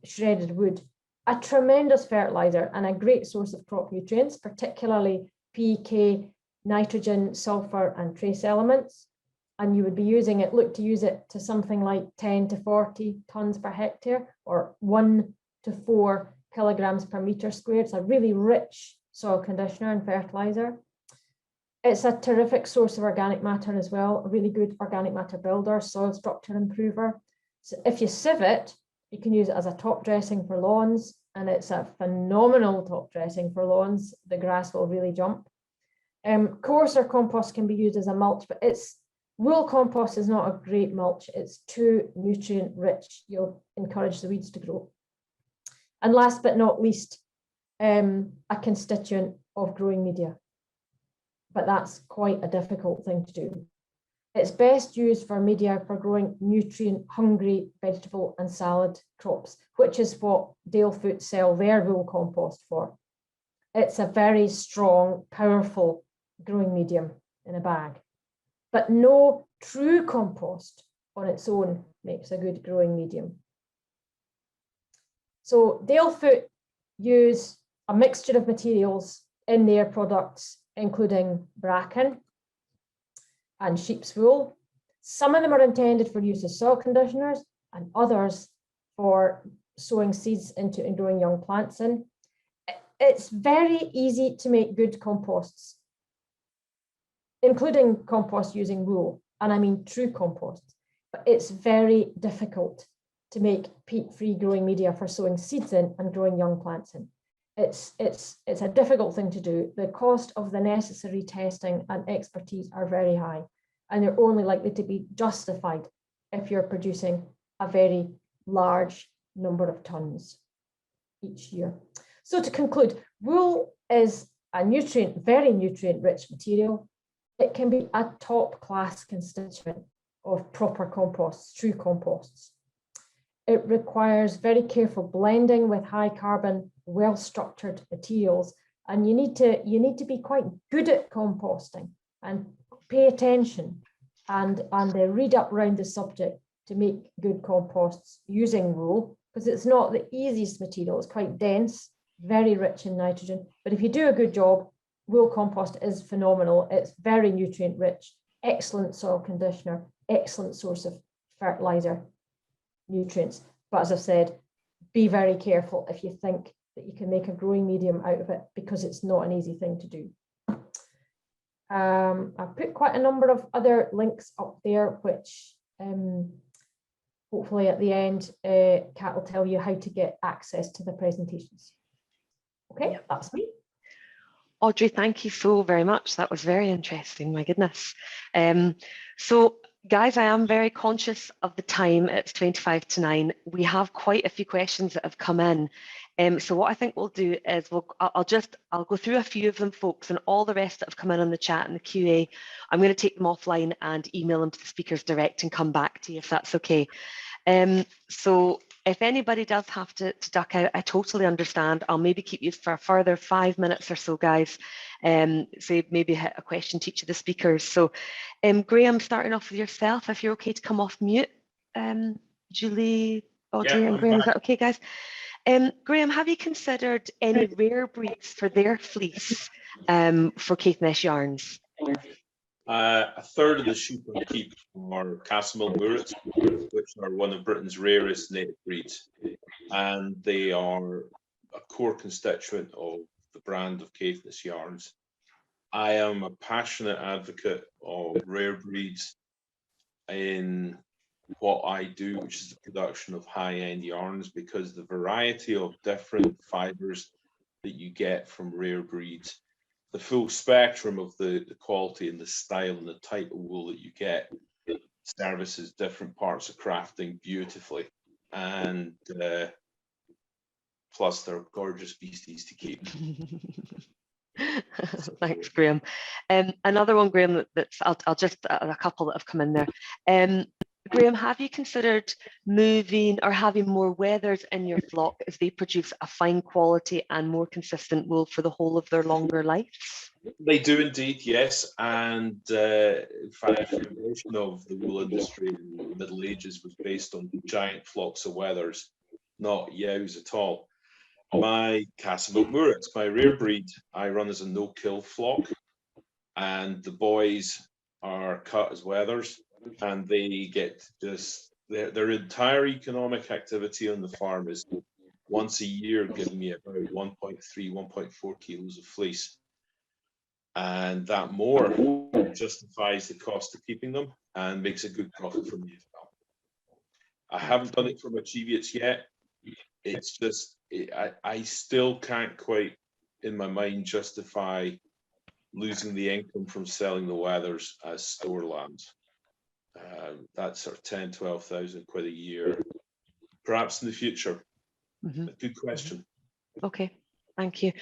shredded wood. A tremendous fertilizer and a great source of crop nutrients, particularly P, nitrogen, sulfur, and trace elements. And you would be look to use it to something like 10 to 40 tons per hectare, or 1 to 4 kilograms per meter squared. It's a really rich soil conditioner and fertilizer. It's a terrific source of organic matter as well, a really good organic matter builder, soil structure improver. So if you sieve it, you can use it as a top dressing for lawns, and it's a phenomenal top dressing for lawns. The grass will really jump. Coarser compost can be used as a mulch, but wool compost is not a great mulch. It's too nutrient rich. You'll encourage the weeds to grow. And last but not least, a constituent of growing media. But that's quite a difficult thing to do. It's best used for media for growing nutrient-hungry vegetable and salad crops, which is what Dalefoot sell their wool compost for. It's a very strong, powerful growing medium. in a bag. But no true compost on its own makes a good growing medium. So Dalefoot use a mixture of materials in their products, including bracken and sheep's wool. Some of them are intended for use as soil conditioners and others for sowing seeds into and growing young plants in. It's very easy to make good composts, including compost using wool, and I mean true compost, but it's very difficult to make peat-free growing media for sowing seeds in and growing young plants in. It's a difficult thing to do. The cost of the necessary testing and expertise are very high, and they're only likely to be justified if you're producing a very large number of tons each year. So to conclude, wool is a very nutrient-rich material. It can be a top-class constituent of proper composts, true composts. It requires very careful blending with high-carbon, well-structured materials, and you need to be quite good at composting and pay attention and read up around the subject to make good composts using wool, because it's not the easiest material. It's quite dense, very rich in nitrogen, but if you do a good job, wool compost is phenomenal. It's very nutrient rich, excellent soil conditioner, excellent source of fertilizer, nutrients. But as I've said, be very careful if you think that you can make a growing medium out of it, because it's not an easy thing to do. I've put quite a number of other links up there, which hopefully at the end, Kat will tell you how to get access to the presentations. Okay, that's me. Audrey, thank you so very much. That was very interesting, my goodness. So guys, I am very conscious of the time. It's 9:25. We have quite a few questions that have come in. So what I think we'll do is I'll go through a few of them, folks, and all the rest that have come in on the chat and the QA, I'm going to take them offline and email them to the speakers direct and come back to you if that's okay. So if anybody does have to duck out, I totally understand. I'll maybe keep you for a further 5 minutes or so, guys. So maybe hit a question to each of the speakers. So Graeme, starting off with yourself, if you're okay to come off mute. Julie, Audrey and Graeme, is that okay, guys? Graeme, have you considered any rare breeds for their fleece for Caithness yarns? A third of the sheep I keep are Castlemilk-Murets, which are one of Britain's rarest native breeds, and they are a core constituent of the brand of Caithness yarns. I am a passionate advocate of rare breeds in what I do, which is the production of high-end yarns, because the variety of different fibers that you get from rare breeds, the full spectrum of the quality and the style and the type of wool that you get services different parts of crafting beautifully. And plus they're gorgeous beasties to keep. Thanks, Graeme. Another one, Graeme, that's I'll just a couple that have come in there. Graeme, have you considered moving or having more wethers in your flock as they produce a fine quality and more consistent wool for the whole of their longer lives? They do indeed, yes. And in fact, the foundation of the wool industry in the Middle Ages was based on giant flocks of wethers, not yows at all. My Castlemilk-Murets, my rare breed, I run as a no-kill flock, and the boys are cut as wethers. And they get just their entire economic activity on the farm is once a year giving me about 1.3, 1.4 kilos of fleece. And that more justifies the cost of keeping them and makes a good profit for me as well. I haven't done it for my Cheviots yet. It's just, I still can't quite, in my mind, justify losing the income from selling the wethers as store land. That's sort of 10, 12,000 quid a year, perhaps in the future. A good question. Okay, thank you.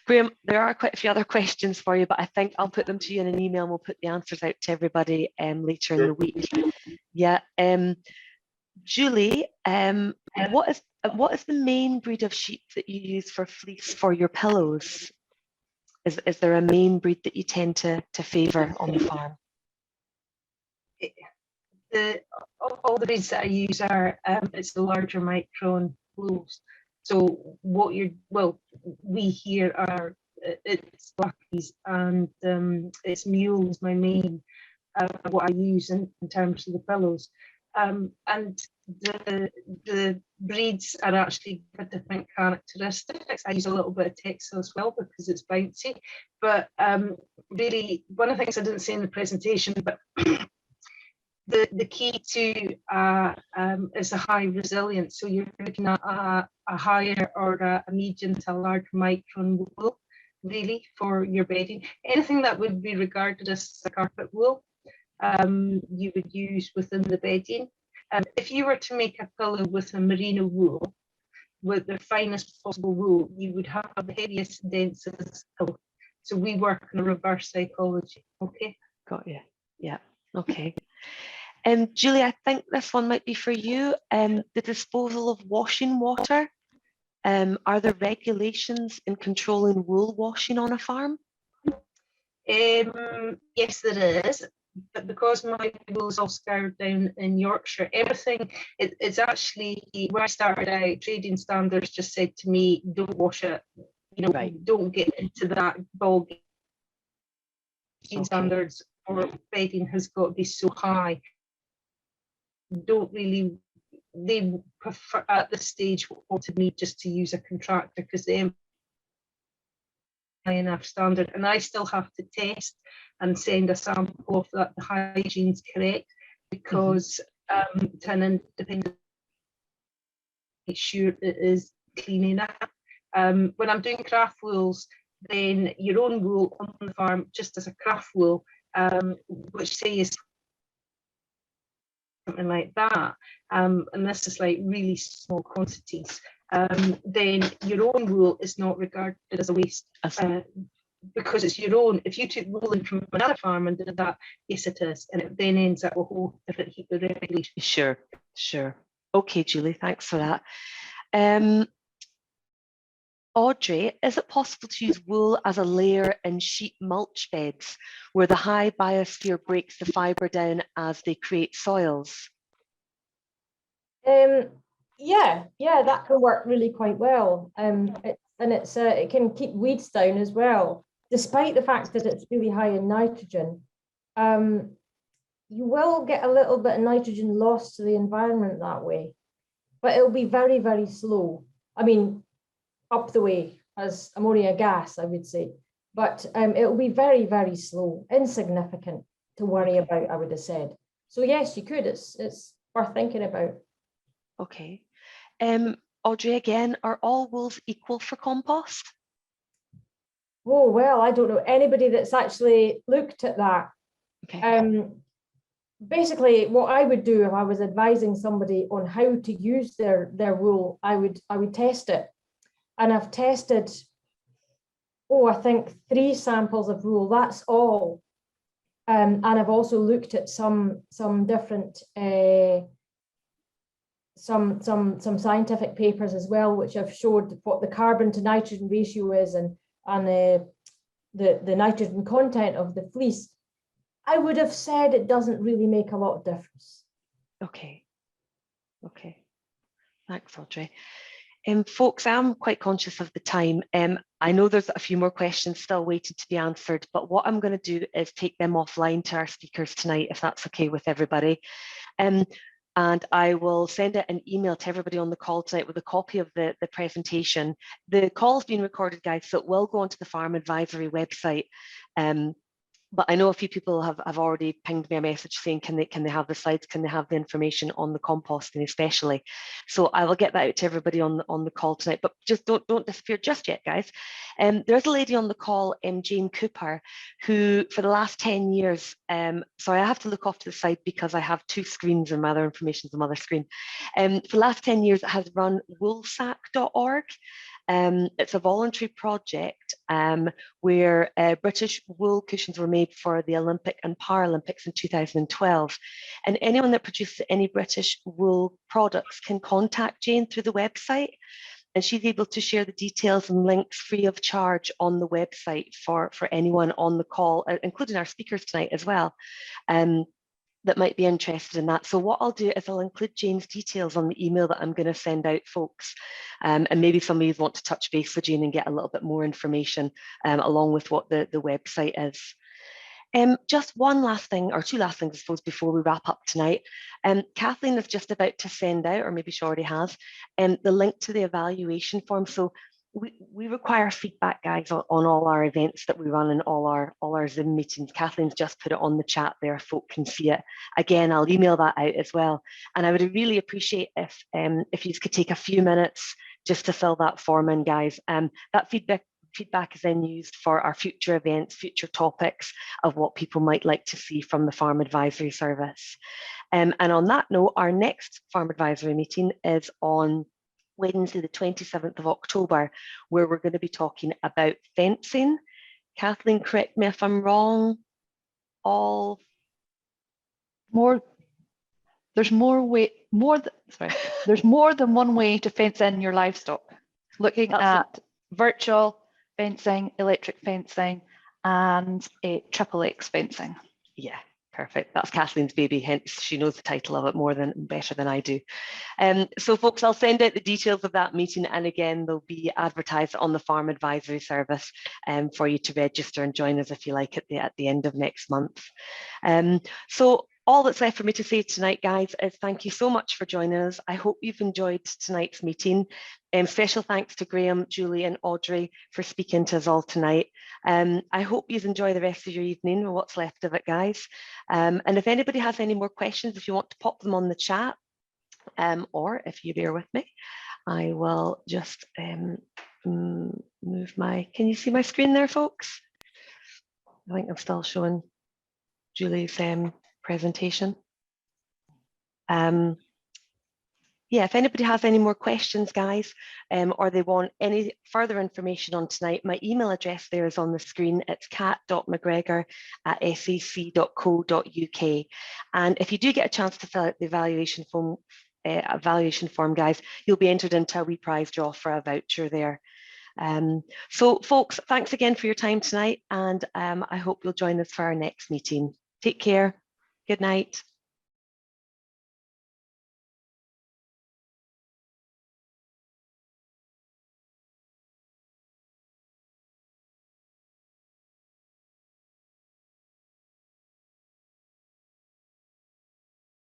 Graeme, there are quite a few other questions for you, but I think I'll put them to you in an email and we'll put the answers out to everybody later in the week. Yeah. Julie, what is the main breed of sheep that you use for fleece for your pillows? Is there a main breed that you tend to favour on the farm? All the breeds that I use are it's the larger micron wools. So we here are it's Blackies and it's mule is my main what I use in terms of the pillows. And the breeds are actually got different characteristics. I use a little bit of textile as well because it's bouncy. But really, one of the things I didn't say in the presentation, but the key to is a high resilience. So you're looking at a higher or a medium to a large micron wool, really, for your bedding. Anything that would be regarded as a carpet wool, you would use within the bedding. If you were to make a pillow with a merino wool, with the finest possible wool, you would have the heaviest, densest pillow. So we work in a reverse psychology. Okay. Got you. Yeah. Okay. Julie, I think this one might be for you. The disposal of washing water. Are there regulations in controlling wool washing on a farm? Yes, there is. But because my wool is all scoured down in Yorkshire, everything, it's actually, when I started out, trading standards just said to me, don't wash it, right. Don't get into that bog. Standards for bedding has got to be so high. Don't really, they prefer at this stage wanted me just to use a contractor because they high enough standard, and I still have to test and send a sample of that the hygiene's correct because to an independent make sure it is clean enough. When I'm doing craft wools, then your own wool on the farm just as a craft wool, which say is something like that, and this is like really small quantities, then your own wool is not regarded as a waste because it's your own. If you took wool in from another farm and did that, yes it is, and it then ends up a whole different heap of regulations. Sure. Okay, Julie, thanks for that. Audrey, is it possible to use wool as a layer in sheet mulch beds where the high biosphere breaks the fibre down as they create soils? Yeah, that can work really quite well. It can keep weeds down as well, despite the fact that it's really high in nitrogen. You will get a little bit of nitrogen lost to the environment that way, but it'll be very, very slow. I mean, up the way as ammonia gas, I would say, but it'll be very, very slow, insignificant to worry about, I would have said. So yes, you could. It's worth thinking about. Okay. Audrey, again, are all wools equal for compost? Oh, well, I don't know anybody that's actually looked at that. Okay. Basically, what I would do if I was advising somebody on how to use their wool, I would test it. And I've tested, I think 3 samples of wool, that's all. And I've also looked at some different some scientific papers as well, which have showed what the carbon to nitrogen ratio is and the nitrogen content of the fleece. I would have said it doesn't really make a lot of difference. Okay. Thanks, Audrey. Folks, I'm quite conscious of the time. I know there's a few more questions still waiting to be answered, but what I'm going to do is take them offline to our speakers tonight, if that's okay with everybody. And I will send out an email to everybody on the call tonight with a copy of the presentation. The call's being recorded, guys, so it will go onto the Farm Advisory website. But I know a few people have already pinged me a message saying, can they have the slides? Can they have the information on the composting especially? So I will get that out to everybody on the call tonight, but just don't disappear just yet, guys. There's a lady on the call, Jane Cooper, who for the last 10 years, sorry, I have to look off to the side because I have 2 screens and my other information is on the other screen. For the last 10 years, it has run woolsack.org. It's a voluntary project where British wool cushions were made for the Olympic and Paralympics in 2012. And anyone that produces any British wool products can contact Jane through the website. and she's able to share the details and links free of charge on the website for anyone on the call, including our speakers tonight as well, that might be interested in that. So what I'll do is I'll include Jane's details on the email that I'm going to send out, folks, and maybe some of you want to touch base with Jane and get a little bit more information along with what the website is. Just one last thing, or two last things, I suppose, before we wrap up tonight. Kathleen is just about to send out, or maybe she already has, the link to the evaluation form. So we require feedback, guys, on all our events that we run and all our Zoom meetings. Kathleen's just put it on the chat there, folk can see it. Again, I'll email that out as well. And I would really appreciate if you could take a few minutes just to fill that form in, guys. That feedback is then used for our future events, future topics of what people might like to see from the Farm Advisory Service. And on that note, our next Farm Advisory meeting is on Wednesday, the 27th of October, where we're going to be talking about fencing. Kathleen, correct me if I'm wrong. There's more than one way to fence in your livestock. Looking at virtual fencing, electric fencing, and a triple X fencing. Yeah, perfect. That's Kathleen's baby, hence she knows the title of it better than I do. So folks, I'll send out the details of that meeting, and again, they'll be advertised on the Farm Advisory Service for you to register and join us if you like at the end of next month. So all that's left for me to say tonight, guys, is thank you so much for joining us. I hope you've enjoyed tonight's meeting. Special thanks to Graeme, Julie and Audrey for speaking to us all tonight. I hope you enjoy the rest of your evening or what's left of it, guys. And if anybody has any more questions, if you want to pop them on the chat, or if you bear with me, I will just move my, can you see my screen there, folks? I think I'm still showing Julie's presentation. Yeah, if anybody has any more questions, guys, or they want any further information on tonight, my email address there is on the screen. It's cat.mcgregor@sac.co.uk. And if you do get a chance to fill out the evaluation form, guys, you'll be entered into a wee prize draw for a voucher there. So folks, thanks again for your time tonight, and I hope you'll join us for our next meeting. Take care. Good night.